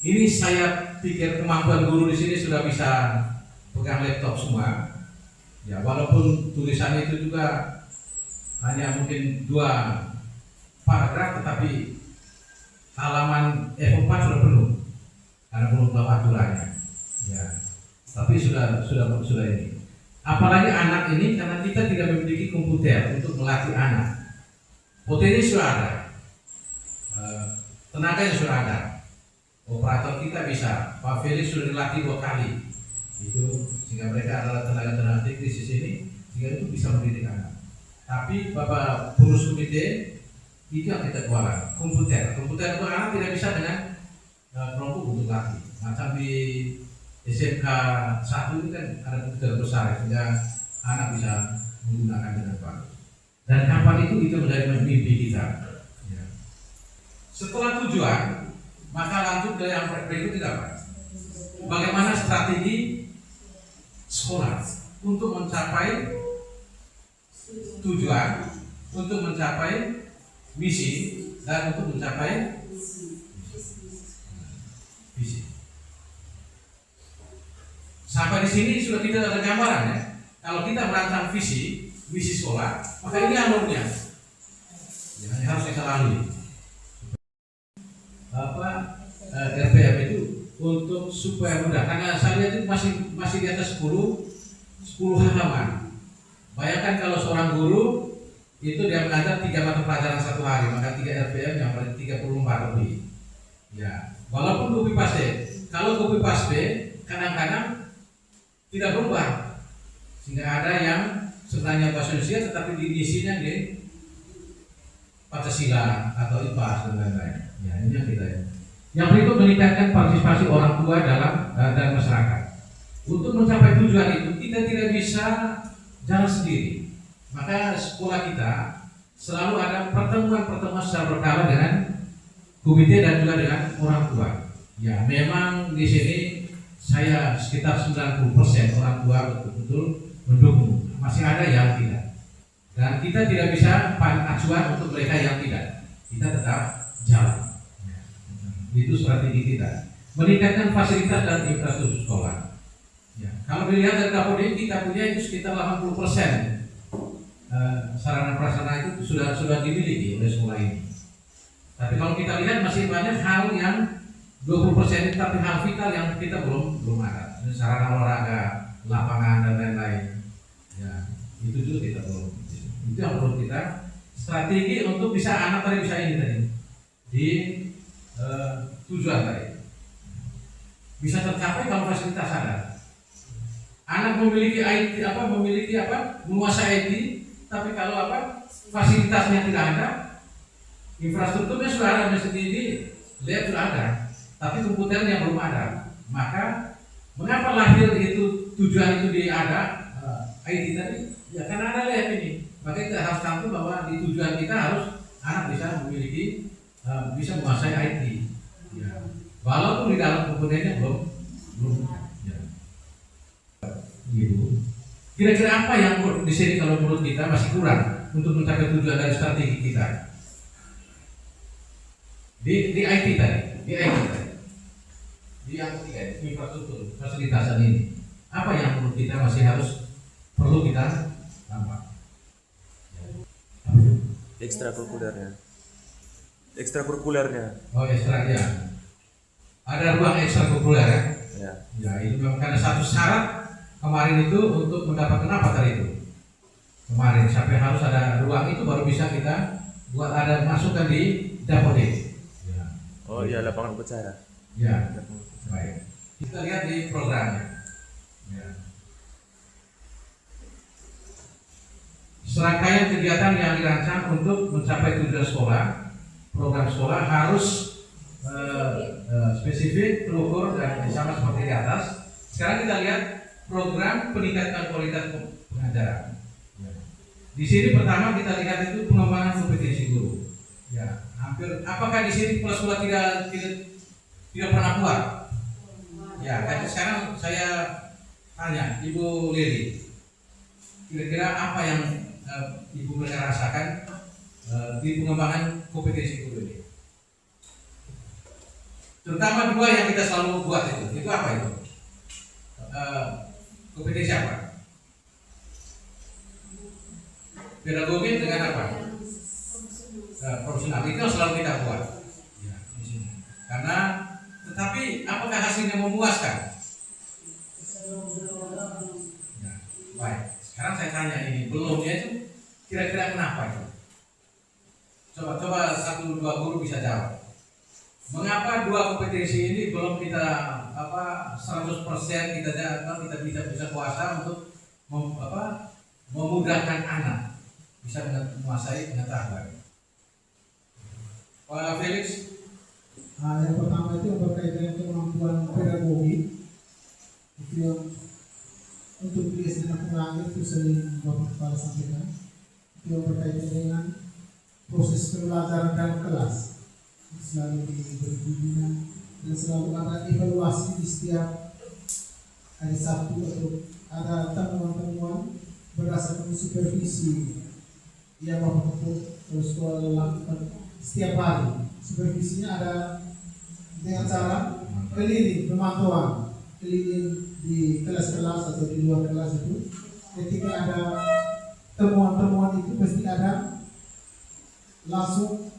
Ini saya pikir kemampuan guru di sini sudah bisa pegang laptop semua. Ya, walaupun tulisannya itu juga hanya mungkin 2 paragraf, tetapi halaman F4 sudah penuh karena belum tahu aturannya. Ya, tapi sudah ini. Apalagi anak ini, karena kita tidak memiliki komputer untuk melatih anak. Potensi sudah ada, tenaganya sudah ada. Operator kita bisa, Pak Felix sudah dilatih 2 kali. Itu sehingga mereka adalah tenaga-tenaga teknis di sini, sehingga itu bisa mendidik anak. Tapi Bapak pengurus komite itu yang kita jualan komputer itu anak tidak bisa dengan kelompok untuk latih. Macam di SMK 1 ini kan ada komputer besar sehingga anak bisa menggunakan dengan baik. Dan kapan itu menjadi mimpi kita. Ya. Setelah tujuan, maka lanjut ke yang berikut apa? Bagaimana strategi sekolah untuk mencapai tujuan, untuk mencapai misi, dan untuk mencapai visi. Sampai di sini sudah kita ada gambaran ya. Kalau kita merancang visi, misi sekolah, maka ini alurnya yang harus kita lalui. RPM itu untuk supaya mudah, karena saya lihat itu masih di atas 10 halaman. Bayangkan kalau seorang guru itu dia mengajar 3 mata pelajaran 1 hari, maka 3 RPM yang berarti 34 lebih. Ya, walaupun copy paste, kalau copy paste kadang-kadang tidak berubah, sehingga ada yang sebenarnya bahasa Indonesia tetapi diisinya di Pancasila atau IPAS dan lain-lain. Ya, ini yang kita. Yang berikut meningkatkan partisipasi orang tua dan masyarakat. Untuk mencapai tujuan itu kita tidak bisa jalan sendiri. Maka sekolah kita selalu ada pertemuan-pertemuan secara berkala dengan komite dan juga dengan orang tua. Ya, memang di sini saya sekitar 90% orang tua betul-betul mendukung. Masih ada yang tidak. Dan kita tidak bisa acuan untuk mereka yang tidak. Kita tetap jalan. Itu strategi kita. Meningkatkan fasilitas dan infrastruktur sekolah. Ya. Kalau dilihat dari KPD kita punya itu sekitar 80% sarana prasarana itu sudah dimiliki oleh sekolah ini. Tapi kalau kita lihat masih banyak hal yang 20% itu, tapi hal vital yang kita belum ada. Sarana olahraga, lapangan dan lain-lain. Ya, itu juga kita belum. Itu yang perlu kita strategi untuk bisa anak tadi bisa ini tadi di tujuan tadi bisa tercapai kalau fasilitas ada. anak memiliki menguasai IT, tapi kalau fasilitasnya tidak ada, infrastrukturnya sudah ada, di lab sudah ada, tapi komputernya belum ada. Maka mengapa lahir itu tujuan itu ada IT tadi? Ya karena ada lab ini. Maka kita harus tahu bahwa di tujuan kita harus anak bisa memiliki bisa menguasai IT. Ya. Walaupun di dalam komponennya belum. Ya. Gitu. Kira-kira apa yang di sini kalau menurut kita masih kurang untuk mencapai tujuan dari strategi kita? Di IT tadi, di yang ketiga, infrastruktur, fasilitasan ini. Apa yang menurut kita masih perlu kita tambah? Ekstrakurikulernya. Oh, ekstra ya. Ada ruang ekstrakurikuler ya? Ya. Ya, itu memang karena satu syarat kemarin itu untuk mendapatkan apa tadi itu? Kemarin sampai harus ada ruang itu baru bisa kita buat ada masukkan di Dapodik. Ya. Oh iya, lapangan upacara. Ya. Baik. Kita lihat di programnya. Ya. Serangkaian kegiatan yang dirancang untuk mencapai tujuan sekolah, program sekolah harus spesifik, terukur dan sama seperti di atas. Sekarang kita lihat program peningkatan kualitas pengajaran. Di sini pertama kita lihat itu pengembangan kompetensi guru. Ya, hampir. Apakah di sini kepala sekolah tidak pernah buat? Ya, kan sekarang saya tanya Ibu Lili, kira-kira apa yang Ibu pernah rasakan di pengembangan kompetensi guru ini? Terutama dua yang kita selalu buat itu apa itu? Kompetensi apa? Pedagogi dengan apa? Profesional, itu yang selalu kita buat. Ya, di sini. Karena, tetapi apakah hasilnya memuaskan? Ya, baik. Sekarang saya tanya ini, belumnya itu kira-kira kenapa itu? Coba 1-2 guru bisa jawab. Mengapa dua kompetensi ini belum kita 100% kita bisa kuasa untuk memudahkan anak bisa menguasai pengetahuan. Pak Felix, yang pertama itu yang berkaitan dengan kemampuan pedagogi itu yang untuk di SD Penangir itu sering Bapak Kepala sampaikan, itu yang berkaitan dengan proses pembelajaran dalam kelas selalu diberi bimbingan dan selalu ada evaluasi di setiap hari Sabtu atau ada temuan-temuan berdasarkan supervisi yang Bapak Kepala Sekolah lakukan setiap hari. Supervisinya ada dengan cara keliling pemantauan, keliling di kelas-kelas atau di luar kelas itu. Ketika ada temuan-temuan itu pasti ada langsung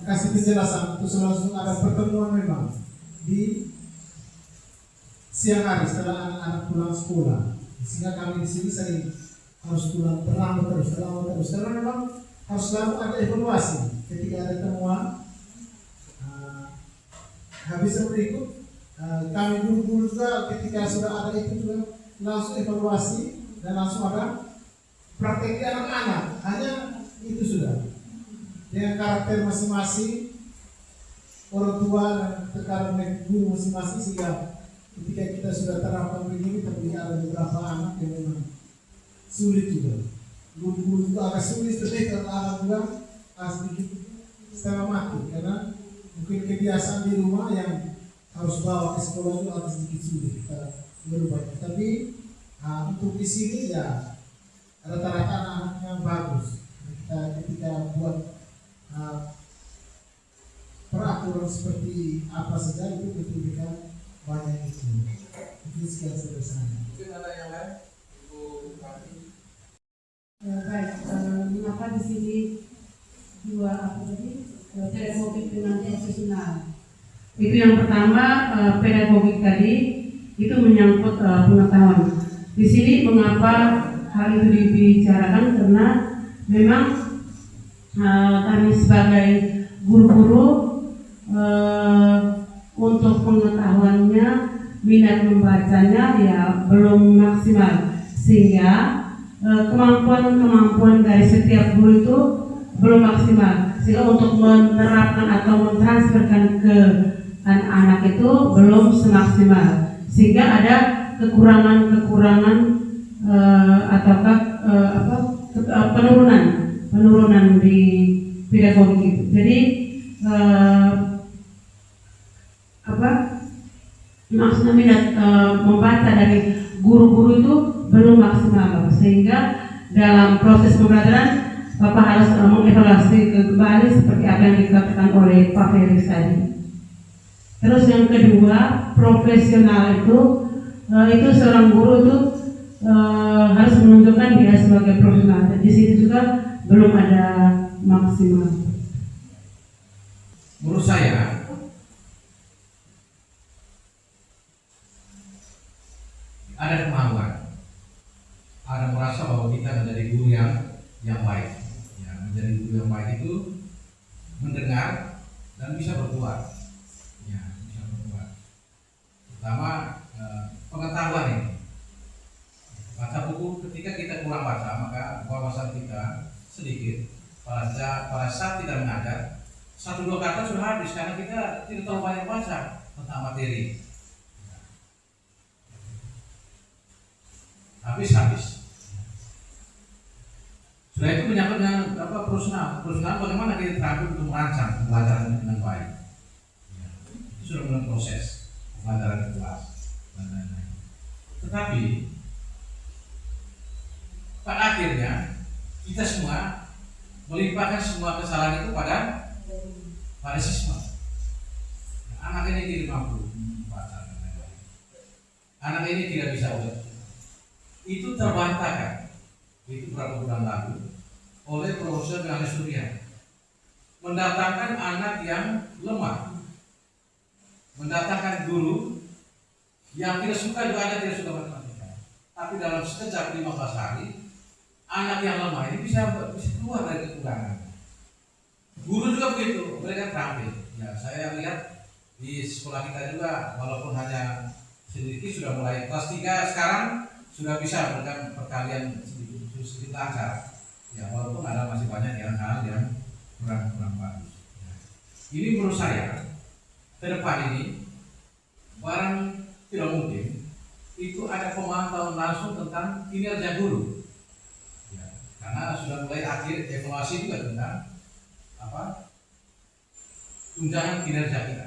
kasih penjelasan, terus langsung ada pertemuan memang di siang hari setelah anak-anak pulang sekolah. Sehingga kami di sini sering harus pulang terlambat terus karena memang harus selalu ada evaluasi ketika ada temuan. Habis berikut kami guru-guru juga ketika sudah ada itu juga langsung evaluasi dan langsung ada praktek di anak-anak. Hanya itu sudah dengan karakter masing-masing orang tua dan terkadang guru masing-masing, sehingga ketika kita sudah terapkan begini, tapi ada beberapa anak yang memang sulit juga. Guru-guru juga agak sulit ketika anak juga sedikit setengah mati karena mungkin kebiasaan di rumah yang harus bawa ke sekolah itu agak sedikit sulit kita berubah. Tapi untuk di sini ya rata-rata anak-anak yang bagus. Ketika buat peraturan seperti apa saja itu betul-betul banyak itu. Itu sekian sederhana. mungkin ada yang lain, Ibu Kati? Baik, mengapa di sini dua pedagogik dengan profesional? Itu yang pertama, pedagogik tadi itu menyangkut pengetahuan. Di sini mengapa hal itu dibicarakan karena memang kami sebagai guru-guru untuk pengetahuannya minat membacanya ya belum maksimal, sehingga kemampuan dari setiap guru itu belum maksimal, sehingga untuk menerapkan atau mentransferkan ke anak-anak itu belum semaksimal, sehingga ada kekurangan ataukah penurunan di pedagogi itu. Jadi maksudnya minat membaca dari guru-guru itu belum maksimal, sehingga dalam proses pembelajaran Bapak harus mengevaluasi kembali seperti apa yang dikatakan oleh Pak Felix tadi. Terus yang kedua, profesional itu seorang guru itu harus menunjukkan dia sebagai profesional. Dan di situ juga belum ada maksimal. Menurut saya ada kemauan, ada merasa bahwa kita menjadi guru yang baik. Ya, menjadi guru yang baik itu mendengar dan bisa berbuat. Ya, bisa berbuat. Pertama pengetahuan ini. Baca buku, ketika kita kurang baca maka wawasan kita sedikit. Pada saat tidak mengajar, 1-2 kata sudah habis karena kita tidak terlalu banyak baca tentang materi. Habis. Setelah itu menyangkut dengan perusahaan bagaimana kita terampil untuk merancang pembelajaran dengan baik. Itu sudah mulai proses pembelajaran di kelas dan lain-lain. Tetapi pada akhirnya kita semua melimpahkan semua kesalahan itu pada siswa. Anak ini tidak mampu membaca dan lain-lain. Anak ini tidak bisa baca. Itu terbantahkan. Itu berapa bulan lalu oleh Profesor Yohanes Surya mendatangkan anak yang lemah, mendatangkan guru yang tidak suka juga ada tidak suka matematika, tapi dalam sekejap 15 hari anak yang lemah ini bisa keluar dari kekurangan. Guru juga begitu, mereka terampil. Ya, saya lihat di sekolah kita juga walaupun hanya sedikit sudah mulai kelas 3 sekarang sudah bisa memberikan perkalian sedikit lancar. Ya, walaupun ada masih banyak hal yang kurang bagus. Ya. Ini menurut saya ke depan ini barang tidak mungkin itu ada pemantauan langsung tentang kinerja guru. Ya, karena sudah mulai akhir evaluasi juga tentang tunjangan kinerja kita.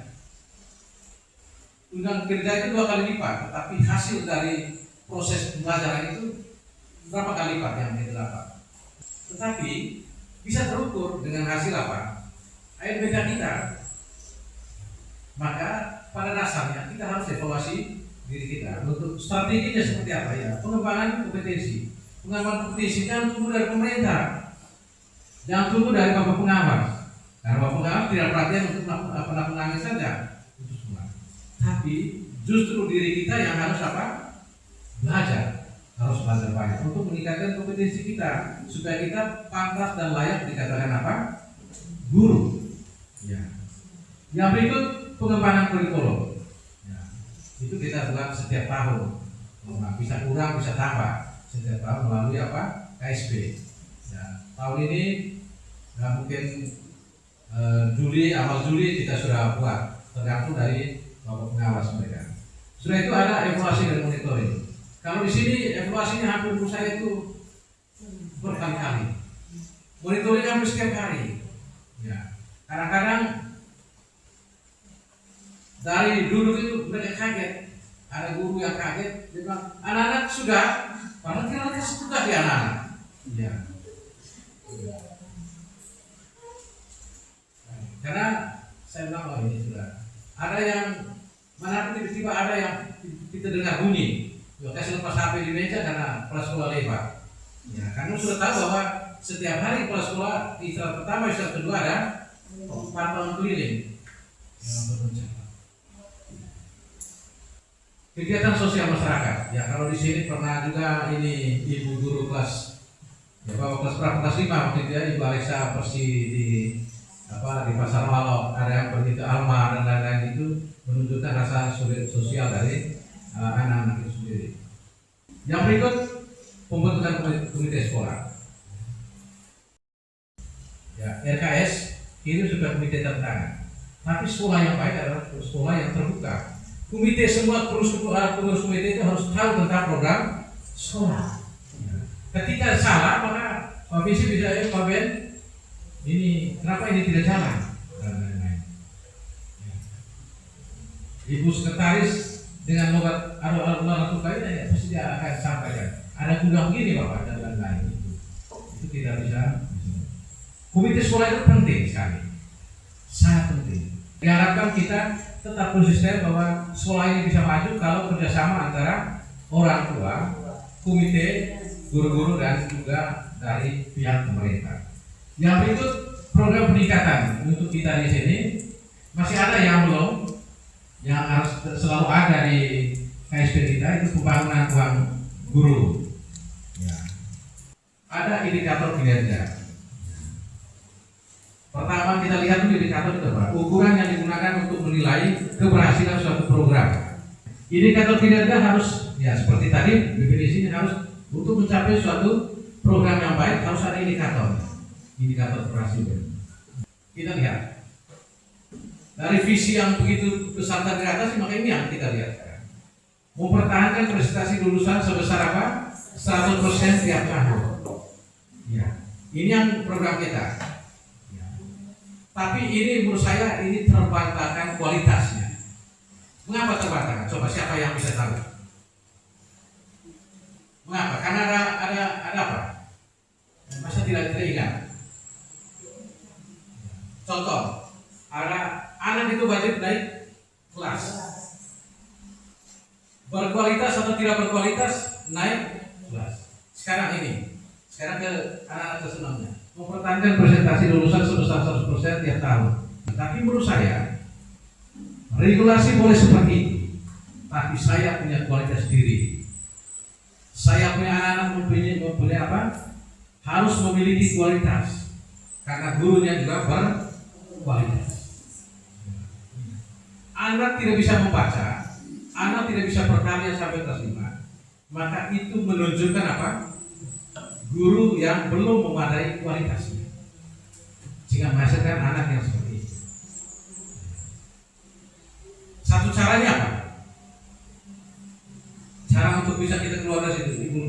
Tunjangan kinerja itu 2 kali lipat, tetapi hasil dari proses pembelajaran itu berapa kali lipat yang kita dapat. Tetapi bisa terukur dengan hasil ANBK kita. Maka pada dasarnya kita harus evaluasi diri kita untuk strateginya seperti apa ya. Pengembangan kompetensi. Pengembangan kompetensi jangan tunggu dari pemerintah, jangan tunggu dari bapak pengawas. Karena bapak pengawas tidak perhatian untuk penanggulangan saja untuk semua. Tapi justru diri kita yang harus belajar, harus belajar banyak untuk meningkatkan kompetensi kita supaya kita pantas dan layak dikatakan guru. Ya. Yang berikut pengembangan kurikulum. Ya. Itu kita buat setiap tahun. Bisa kurang, bisa tambah setiap tahun melalui KSP. Ya. Tahun ini mungkin awal Juli kita sudah buat, tergantung dari bapak pengawas mereka. Setelah itu ada evaluasi dan monitoring. Kalau di sini evaluasinya hampir menurut saya itu berkali-kali, monitoring hampir setiap hari. Ya, kadang-kadang dari dulu itu mereka kaget, ada guru yang kaget, dia bilang anak-anak sudah, padahal kita kasih tugas di anak-anak. Ya. Karena saya bilang oh ini sudah ada yang mana tiba-tiba ada yang kita dengar bunyi. Kasih lepas HP di meja karena kepala sekolah lewat. Ya, karena sudah tahu bahwa setiap hari kepala sekolah istirahat pertama, istirahat kedua ada pantauan keliling. Kegiatan sosial masyarakat. Ya, kalau di sini pernah juga ini ibu guru kelas kelas berapa, kelas 5 waktu itu ya, Ibu Alexa Persi di Pasar Walok, ada yang pergi ke Alma dan lain-lain itu menunjukkan rasa sosial dari anak-anak itu sendiri. Yang berikut pembentukan komite sekolah. Ya, RKS ini sudah komite tertangan. Tapi sekolah yang baik adalah sekolah yang terbuka. Komite semua pengurus komite itu harus tahu tentang program sekolah. Ya. Ketika salah maka Pak Visi bisa Pak Ben, ini kenapa ini tidak jalan dan lain-lain. Ya. Ibu sekretaris dengan logat ada tukar ya pasti dia akan sampaikan. Ada kurang gini Bapak dan lain-lain itu tidak bisa. Komite sekolah itu penting sekali, sangat penting. Diharapkan kita tetap konsisten bahwa sekolah ini bisa maju kalau kerjasama antara orang tua, komite, guru-guru dan juga dari pihak pemerintah. Yang berikut program peningkatan untuk kita di sini masih ada yang belum, yang harus selalu ada di KSP kita itu pembangunan ruang guru. Ya. Ada indikator kinerja. Pertama kita lihat dulu indikator itu apa? Ukuran yang digunakan untuk menilai keberhasilan suatu program. Indikator kinerja harus ya seperti tadi definisinya harus untuk mencapai suatu program yang baik harus ada indikator keberhasilan. Kita lihat dari visi yang begitu besar tadi atas maka ini yang kita lihat sekarang. Mempertahankan prestasi lulusan sebesar apa? 100% tiap tahun. Ya, ini yang program kita. Tapi ini menurut saya ini terbantahkan kualitasnya. Mengapa terbantahkan? Coba siapa yang bisa tahu? Mengapa? Karena ada apa? Masa tidak ingat? Contoh, ada anak itu wajib naik kelas. Berkualitas atau tidak berkualitas naik kelas. Sekarang ke anak-anak kesenangnya. Mempertahankan presentasi lulusan sebesar 100% tiap tahun. Tapi menurut saya regulasi boleh seperti itu, tapi saya punya kualitas diri. Saya punya anak-anak mempunyai apa? Harus memiliki kualitas, karena gurunya juga berkualitas. Anak tidak bisa membaca, anak tidak bisa berkarya sampai kelas 5, maka itu menunjukkan apa? Guru yang belum memadai kualitasnya sehingga menghasilkan anak yang seperti itu. Satu caranya apa? Cara untuk bisa kita keluar dari situ, ibu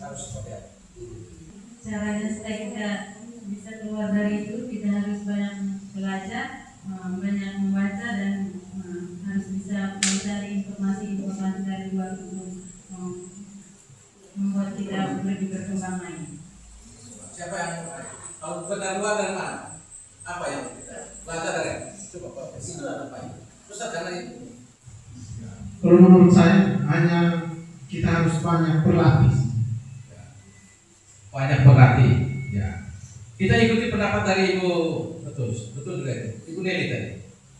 harus seperti apa? Caranya supaya kita bisa keluar dari itu kita harus banyak belajar, banyak membaca dan harus bisa mencari informasi dari luar untuk membuat kita lebih berkembang lagi. Siapa yang kalau benar luar dan mana? Apa yang kita belajar dari? Coba Pak, itu apa ini? Pusat karena itu. Kalau menurut saya hanya kita harus banyak berlatih. Banyak berlatih. Ya. Kita ikuti pendapat dari Ibu betul juga itu. Ibu Neli tadi.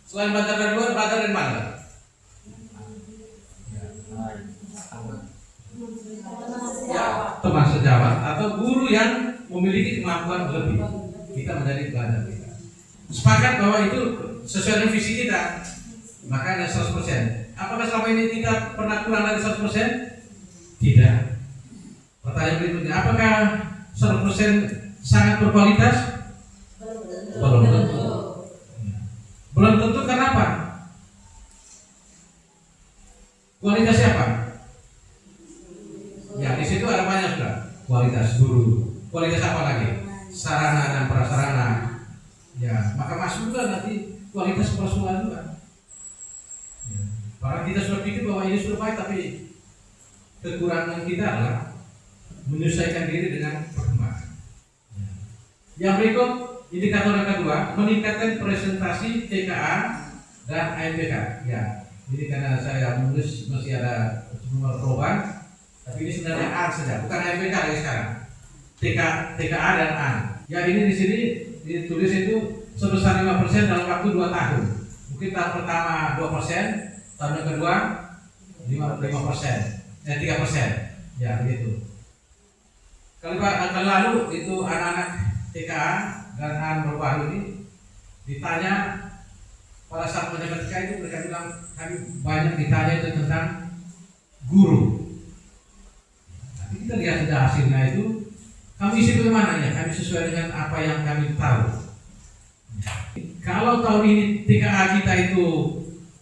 Selain belajar dari luar, belajar dari mana? Ya, teman sejawat atau guru yang memiliki kemampuan lebih. Kita menjadi belajar kita. Sepakat bahwa itu sesuai dengan visi kita. Maka ada 100%. Apakah selama ini kita pernah kurang dari 100%? Tidak. Pertanyaan berikutnya, apakah 100% sangat berkualitas? Belum tentu. Belum tentu kenapa? Kualitas siapa? Ya di situ ada banyak sudah. Kualitas guru. Kualitas apa lagi? Sarana dan prasarana. Ya, maka masuk juga nanti kualitas persoalan juga. Ya. Karena kita sudah pikir bahwa ini sudah baik, tapi kekurangan kita adalah menyesuaikan diri dengan perkembangan. Ya. Yang berikut indikator yang kedua, meningkatkan presentasi TKA dan AMPK. Ya, ini karena saya menulis masih ada nomor perubahan, tapi ini sebenarnya A saja, bukan AMPK lagi sekarang. TKA dan A. Ya ini di sini ditulis itu sebesar 5% dalam waktu 2 tahun. Mungkin tahun pertama 2%, tahun yang kedua 3%. Ya begitu. Kali lalu itu anak-anak TKA dan anak baru ini ditanya pada saat matematika itu mereka bilang kami banyak ditanya itu tentang guru. Nanti kita lihat sudah hasilnya itu kami isi bagaimana ya, kami sesuai dengan apa yang kami tahu. Kalau tahun ini TKA kita itu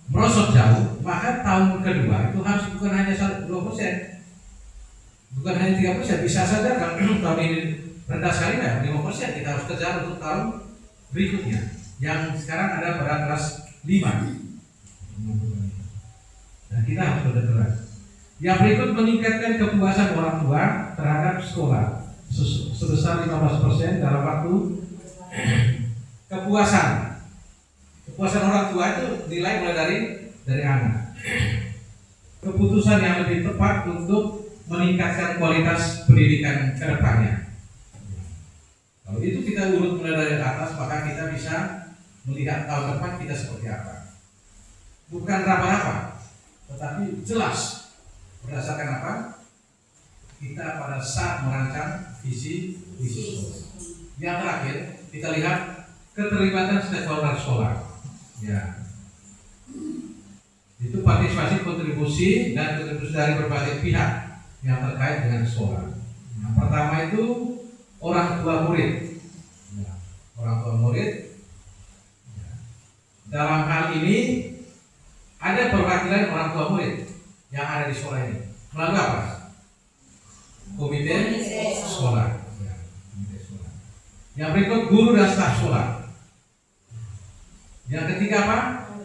merosot jauh, maka tahun kedua itu harus bukan hanya 2%, bukan hanya 3%, bisa saja kalau tahun ini rendah sekali ya 5%, kita harus kejar untuk tahun berikutnya yang sekarang ada pada kelas 5. Dan kita harus bekerja keras. Yang berikut meningkatkan kepuasan orang tua terhadap sekolah sebesar 15% dalam waktu. Kepuasan orang tua itu nilai mulai dari anak. Keputusan yang lebih tepat untuk meningkatkan kualitas pendidikan ke depannya. Kalau itu kita urut mulai dari atas, maka kita bisa melihat tahun depan kita seperti apa. Bukan raba-raba, tetapi jelas berdasarkan apa? Kita pada saat merancang visi. Yang terakhir kita lihat keterlibatan stakeholder sekolah. Ya, itu partisipasi kontribusi dan kontribusi dari berbagai pihak yang terkait dengan sekolah. Yang pertama itu orang tua murid. Ya, orang tua murid. Ya. Dalam hal ini ada perwakilan orang tua murid yang ada di sekolah ini. Melalui apa? Komite sekolah. Ya, komite sekolah. Yang berikut guru dan staf sekolah. Yang ketiga apa?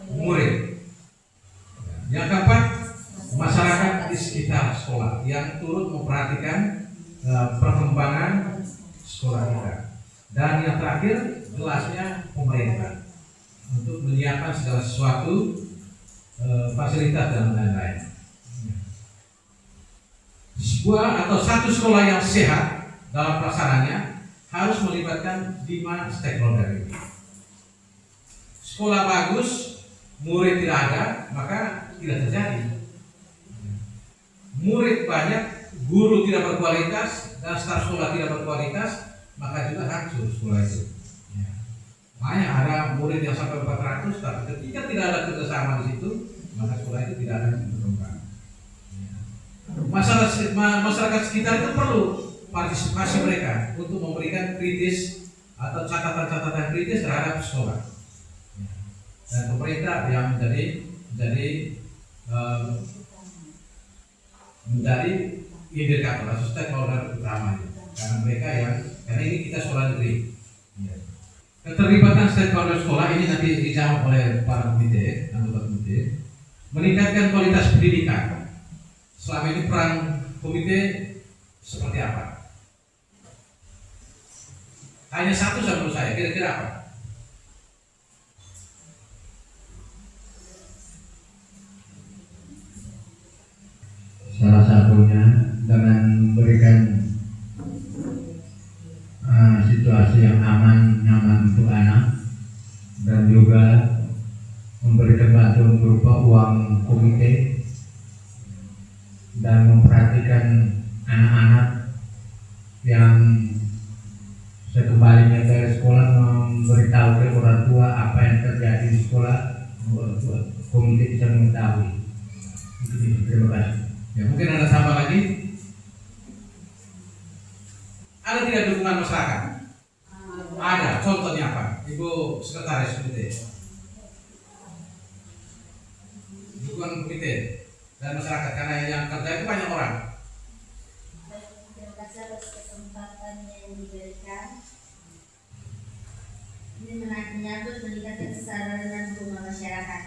Murid. Yang keempat, masyarakat di sekitar sekolah yang turut memperhatikan perkembangan sekolah kita. Dan yang terakhir, jelasnya pemerintah untuk menyiapkan segala sesuatu, fasilitas dan lain-lain. Sebuah atau satu sekolah yang sehat dalam pelaksanaannya harus melibatkan 5 stakeholder ini. Sekolah bagus, murid tidak ada, maka tidak terjadi. Murid banyak, guru tidak berkualitas, dan staf sekolah tidak berkualitas, maka juga hancur sekolah itu. Makanya ada murid yang sampai 400, tapi ketika tidak ada kerjasama di situ, maka sekolah itu tidak akan berkembang. Masyarakat sekitar itu perlu partisipasi mereka untuk memberikan kritis atau catatan-catatan kritis terhadap sekolah. Dan pemerintah yang menjadi indikator atau stakeholder utama, karena mereka karena ini kita sekolah negeri. Keterlibatan stakeholder sekolah ini nanti dijawab oleh para komite, anggota komite, meningkatkan kualitas pendidikan. Selama ini peran komite seperti apa? Hanya satu menurut saya, kira-kira apa? Salah satunya dengan memberikan situasi yang aman, nyaman untuk anak, dan juga memberikan bantuan berupa uang komite dan memperhatikan anak-anak yang sekembalinya dari sekolah memberitahu ke orang tua apa yang terjadi di sekolah, komite bisa mengetahui. Terima kasih. Ya, mungkin ada tambah lagi. Ada tidak dukungan masyarakat? Ada. Contohnya apa? Ibu Sekretaris Komite. Dukungan komite dan masyarakat, karena yang kerja itu banyak orang. Terima kasih atas kesempatan yang diberikan. Ini menyangkut meningkatkan kesadaran dan dukungan masyarakat.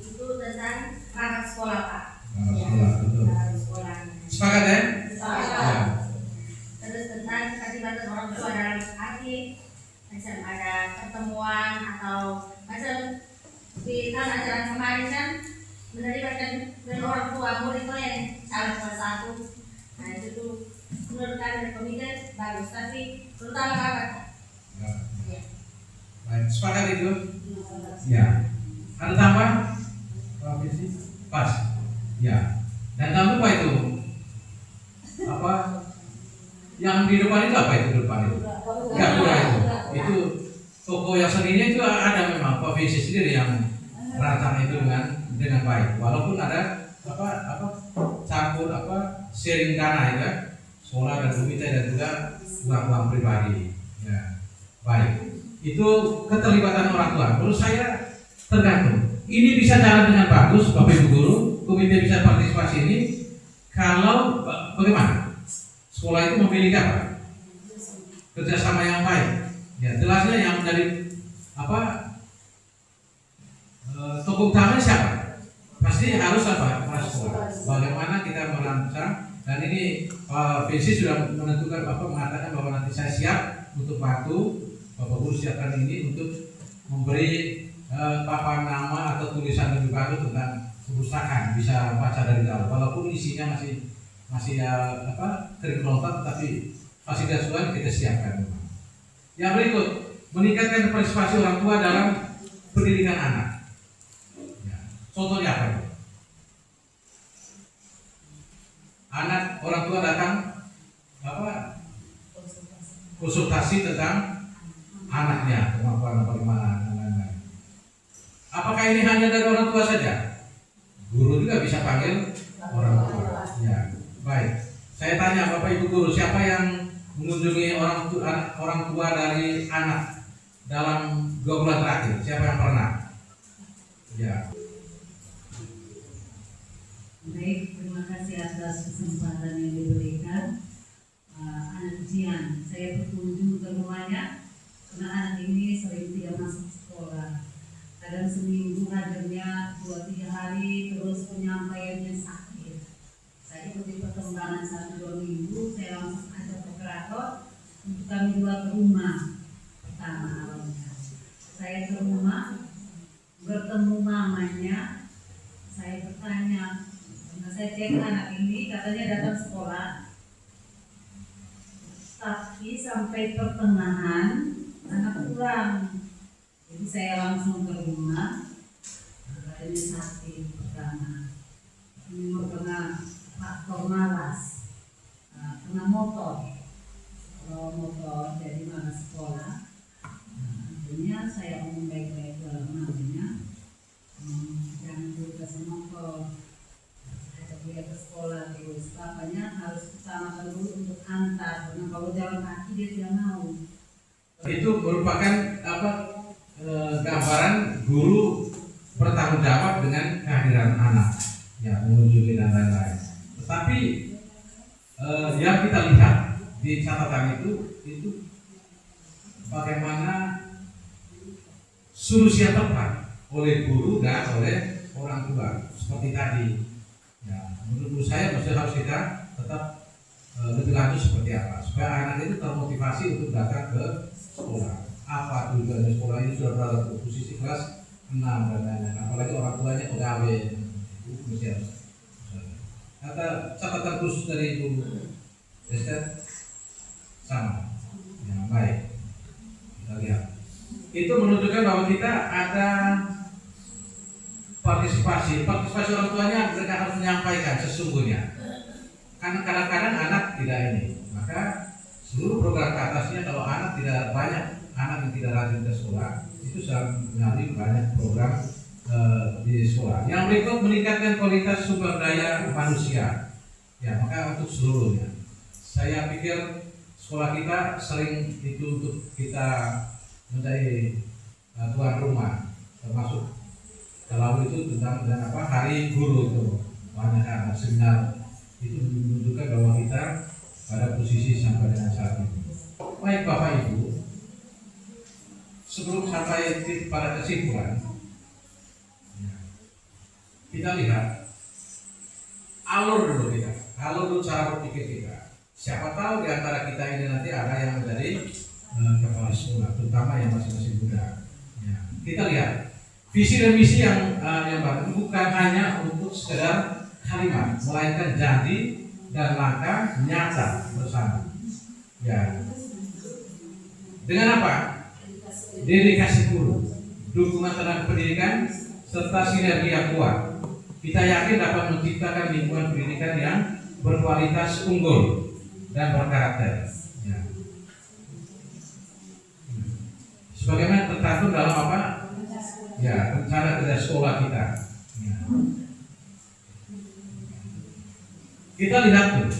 Itu tentang perangkat sekolah, Pak. Perangkat Sekolah. Sepakat ya? Sepakat. Ya. Terus tentang keterlibatan orang tua dalam arti macam ada pertemuan atau macam di acara kemarin kan menerlibatkan dengan orang tua murid yang calon salah satu. Nah itu tuh menurut kami dari komite bagus, tapi terutama kapan? Ya. Baik, sepakat itu? Ya. Ada tambah? Provinsi? Pas. Ya. Dan jangan lupa itu apa yang di depan itu apa itu di depan itu? Gapura itu. Itu toko yang seninya itu ada memang Pak Visi sendiri yang merancang itu dengan baik. Walaupun ada campur sharing dana ya, sekolah dan komite dan juga uang pribadi. Ya, baik. Itu keterlibatan orang tua. Menurut saya tergantung. Ini bisa jalan dengan bagus, Bapak Ibu Guru, komite bisa partisipasi ini. Kalau bagaimana? Sekolah itu memiliki apa? Kerjasama yang baik. Ya, jelasnya yang dari tokoh utama siapa? Pasti harus kepala sekolah. Bagaimana kita merancang, dan ini VC sudah menentukan mengatakan bahwa nanti saya siap untuk bantu Bapak Guru siapkan ini untuk memberi papan nama atau tulisan lebih bagus tentang perpustakaan, bisa baca dari jauh. Walaupun isinya masih kering kelontak, tapi fasilitas sekolah kita siapkan. Yang berikut, meningkatkan partisipasi orang tua dalam pendidikan anak. Ya, contohnya apa? Anak orang tua datang konsultasi tentang anaknya, kemampuan bagaimana dan lain-lain. Apakah ini hanya dari orang tua saja? Guru juga bisa panggil orang tua. Ya, baik. Saya tanya Bapak Ibu Guru, siapa yang mengunjungi orang tua dari anak dalam 2 bulan terakhir? Siapa yang pernah? Ya. Baik, terima kasih atas kesempatan yang diberikan. Anak ujian, saya berkunjung ke rumahnya karena anak ini sering tidak masuk sekolah. Kadang seminggu hadirnya 2-3 hari, terus penyampaiannya sakit. Saya ikuti perkembangan 1-2 minggu, saya langsung ajak operator untuk kami buat rumah. Pertama awalnya, saya ke rumah, bertemu mamanya, saya bertanya, karena saya cek anak ini katanya datang sekolah, tapi sampai pertengahan anak pulang. Jadi saya langsung ke rumah, katanya sakit pertama. Ini kena faktor malas, kena motor. Kalau motor jadi malas sekolah. Akhirnya saya omong baik-baik ke mamanya, jangan dulu kasih motor, ajak dia ke sekolah terus. Papanya harus utamakan dulu untuk antar, karena kalau jalan kaki dia tidak mau. Itu merupakan gambaran guru bertanggung jawab dengan kehadiran anak, ya, mengunjungi dan lain-lain. Tetapi yang kita lihat di catatan itu bagaimana solusi yang tepat oleh guru dan oleh orang tua seperti tadi. Ya, menurut saya harus kita tetap lebih lanjut seperti apa supaya anak itu termotivasi untuk datang ke sekolah. Apa tujuannya sekolah ini sudah berada di posisi kelas 6 dan lain-lain. Apalagi orang tuanya pegawai, itu mesti harus. Kata catatan khusus dari Ibu Esther sama, ya, baik. Kita lihat. Itu menunjukkan bahwa kita ada partisipasi orang tuanya, mereka harus menyampaikan sesungguhnya. Karena kadang-kadang anak tidak ini, maka seluruh program ke atasnya kalau anak tidak banyak, anak yang tidak rajin ke sekolah, itu sangat mengalami banyak program di sekolah. Yang berikut, meningkatkan kualitas sumber daya manusia. Ya, maka untuk seluruhnya, saya pikir sekolah kita sering itu untuk kita menjadi tuan rumah, termasuk kalau itu tentang hari guru itu banyak seminar itu menunjukkan bahwa kita pada posisi sampai dengan saat ini. Baik Bapak Ibu, sebelum sampai pada kesimpulan, kita lihat alur dulu cara berpikir kita. Siapa tahu di antara kita ini nanti ada yang menjadi kepala sekolah, terutama yang masih muda. Ya, kita lihat visi dan misi yang baru bukan hanya untuk sekedar kalimat, melainkan janji dan langkah nyata bersama. Ya, dengan apa? Dedikasi guru, dukungan tenaga pendidikan, serta sinergi yang kuat. Kita yakin dapat menciptakan lingkungan pendidikan yang berkualitas unggul dan berkarakter. Ya. sebagaimana tercantum dalam apa? Ya, rencana kerja sekolah kita. Ya. Kita lihat tuh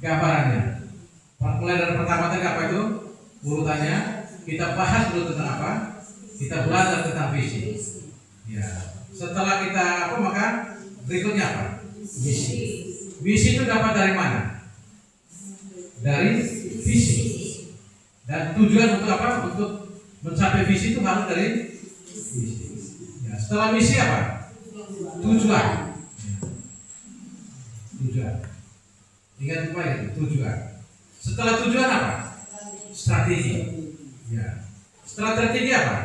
gambarannya. Mulai dari pertama tadi apa itu? Urutannya kita bahas dulu tentang apa? Kita belajar tentang visi. Ya. Setelah kita apa maka berikutnya apa? Misi. Misi itu dapat dari mana? Dari visi. Dan tujuan untuk apa? Untuk mencapai visi itu harus dari misi. Ya, setelah misi apa? Tujuan. Ya. Tujuan. Ingat apa ya? Tujuan. Setelah tujuan apa? Strategi. Ya. Setelah strategi apa?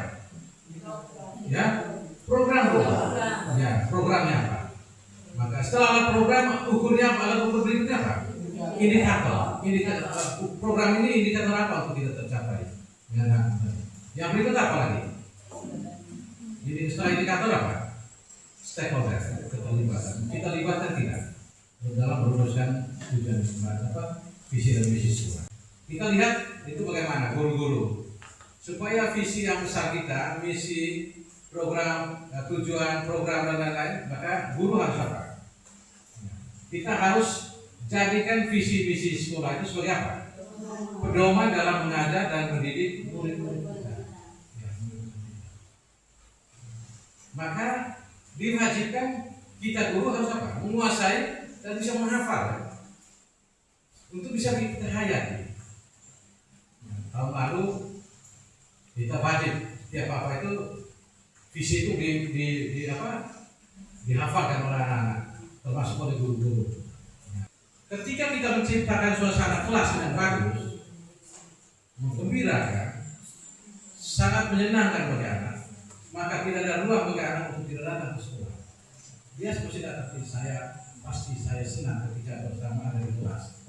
Ya, program. Ya, programnya apa? Maka setelah program ukurnya apa? Alat ukur berikutnya apa? Indikator. Program ini indikator apa untuk kita tercapai? Yang berikut apa lagi? Jadi setelah indikator apa? Stakeholder, keterlibatan. Kita libatkan tidak dalam merumuskan tujuan apa? Visi dan misi sekolah. Kita lihat itu bagaimana guru-guru supaya visi yang besar kita, misi, program, tujuan, program dan lain-lain, maka guru harus apa? Kita harus jadikan visi misi sekolah itu sebagai apa? Pedoman dalam mengajar dan mendidik murid-murid kita. Maka diwajibkan kita guru harus apa? Menguasai dan bisa menghafal untuk bisa kita hayati. Tahun lalu kita wajib setiap apa itu visi itu di apa? Dihafalkan oleh anak-anak, termasuk oleh guru-guru. Ketika kita menciptakan suasana kelas yang bagus, menggembirakan, sangat menyenangkan bagi anak, maka tidak ada ruang bagi anak untuk tidak datang ke sekolah. Dia seperti datang, pasti saya senang ketika bersama ada di kelas.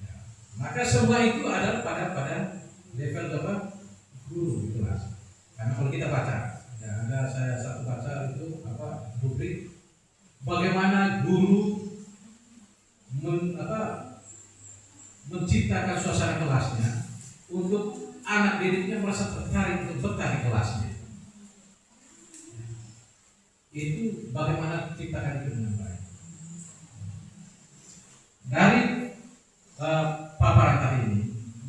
Ya. Maka semua itu adalah pada level apa? Guru di kelas. Karena kalau kita baca, ya, ada saya satu baca itu apa? Rubrik bagaimana guru menciptakan suasana kelasnya untuk anak didiknya merasa tertarik untuk betah di kelasnya. Itu bagaimana ciptakan itu dengan baik. Dari paparan tadi ini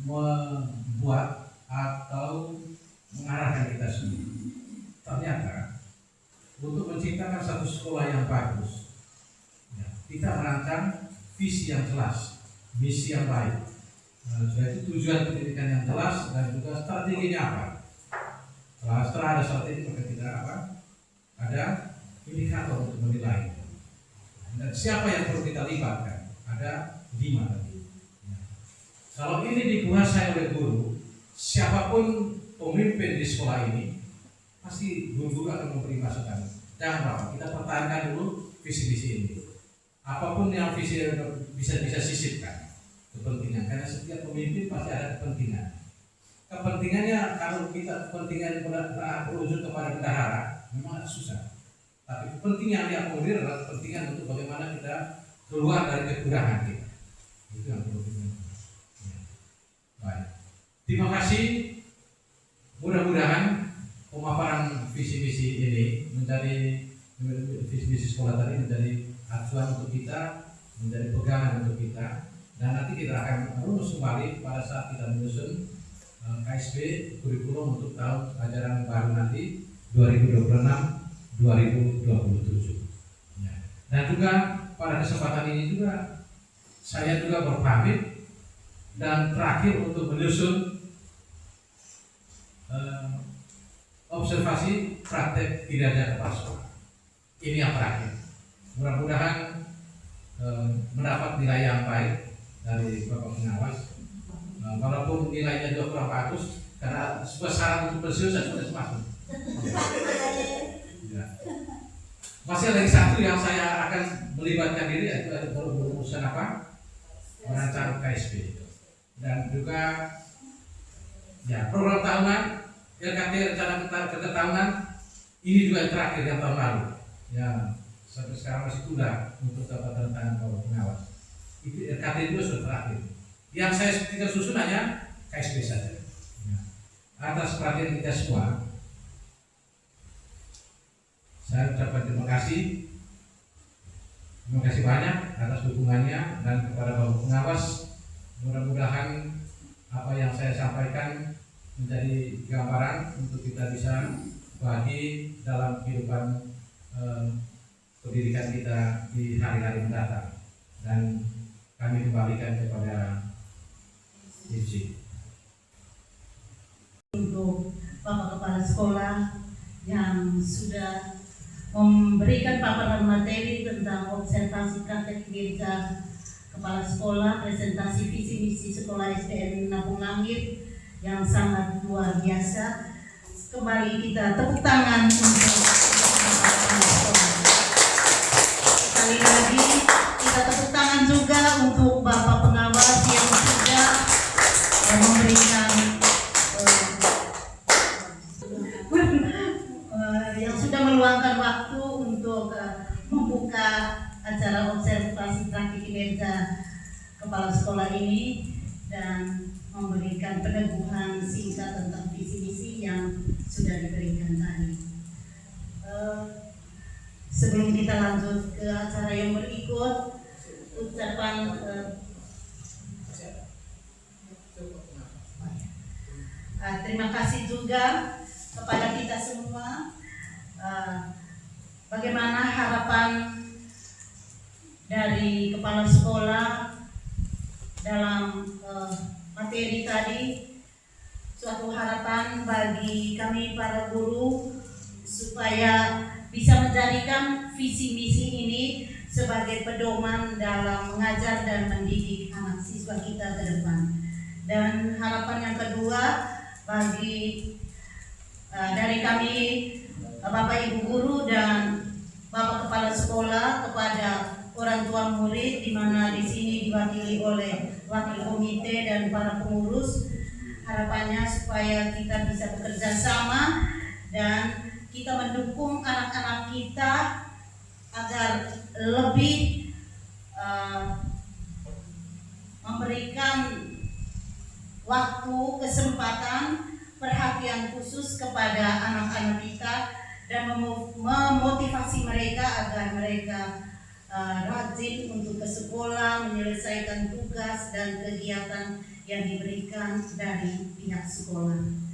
membuat atau mengarahkan kita sendiri. Ternyata untuk menciptakan satu sekolah yang bagus, ya, kita merancang visi yang jelas, misi yang baik. Jadi tujuan pendidikan yang jelas dan juga strateginya apa. Setelah ada strategi maka kita apa? Ada indikator untuk menilai. Dan siapa yang perlu kita libatkan? Ada 5 tadi. Kalau ini dikuasai oleh guru, siapapun pemimpin di sekolah ini pasti guru-guru akan memberi masukan. Jangan lupa kita pertahankan dulu visi-visi ini. Apapun yang visi bisa sisipkan kepentingan, karena setiap pemimpin pasti ada kepentingan. Kepentingannya kalau kita kepentingan berujung kepada bendahara memang agak susah. Tapi kepentingan yang diakomodir adalah kepentingan untuk bagaimana kita keluar dari kekurangan kita. Itu yang perlu kita. Baik. Terima kasih. Mudah-mudahan pemaparan visi-visi ini menjadi visi-visi sekolah tadi menjadi acuan untuk kita, menjadi pegangan untuk kita, dan nanti kita akan rumus kembali pada saat kita menyusun KSP kurikulum untuk tahun ajaran baru nanti 2026-2027. Ya. Dan juga pada kesempatan ini juga saya juga berpamit dan terakhir untuk menyusun observasi praktek kinerja kepala sekolah. Ini yang terakhir. Mudah-mudahan mendapat nilai yang baik dari Bapak Pengawas. Walaupun nilainya juga kurang bagus, karena syarat untuk pensiun saya sudah masuk. Ya. Masih lagi satu yang saya akan melibatkan diri, yaitu berurusan apa? Merancang KSP. Dan juga ya program tahunan, RKT rencana kerja tahunan ini juga yang terakhir yang tahun lalu. Ya. Sampai sekarang masih tunda untuk dapat tanda tangan Bapak Pengawas. Itu RKT itu sudah terakhir. Yang saya tinggal susun hanya KSP saja. Ya. atas perhatian kita semua. Saya ucapkan terima kasih banyak atas dukungannya, dan kepada Bapak Pengawas, mudah-mudahan apa yang saya sampaikan menjadi gambaran untuk kita bisa bagi dalam kehidupan pendidikan kita di hari-hari mendatang, dan kami kembalikan kepada Izzy. Untuk Bapak Kepala Sekolah yang sudah memberikan paparan materi tentang observasi praktek gereja kepala sekolah, presentasi visi misi sekolah SDN Napung Langit yang sangat luar biasa. Kembali kita tepuk tangan untuk kepala sekolah. Sekali lagi kita tepuk tangan juga untuk Bapak Pengawas yang sudah memberikan yang sudah meluangkan waktu untuk membuka acara observasi praktik kinerja kepala sekolah ini dan memberikan peneguhan singkat tentang visi misi yang sudah diberikan tadi. Sebelum kita lanjut ke acara yang berikut, ucapan terima kasih juga kepada kita semua. Bagaimana harapan dari kepala sekolah dalam materi tadi? Suatu harapan bagi kami para guru supaya bisa menjadikan visi misi ini sebagai pedoman dalam mengajar dan mendidik anak siswa kita ke depan. Dan harapan yang kedua bagi dari kami Bapak Ibu guru dan Bapak Kepala Sekolah kepada orang tua murid, di mana di sini diwakili oleh wakil komite dan para pengurus. Harapannya supaya kita bisa bekerja sama dan kita mendukung anak-anak kita agar lebih memberikan waktu, kesempatan, perhatian khusus kepada anak-anak kita dan memotivasi mereka agar mereka rajin untuk ke sekolah, menyelesaikan tugas dan kegiatan yang diberikan dari pihak sekolah.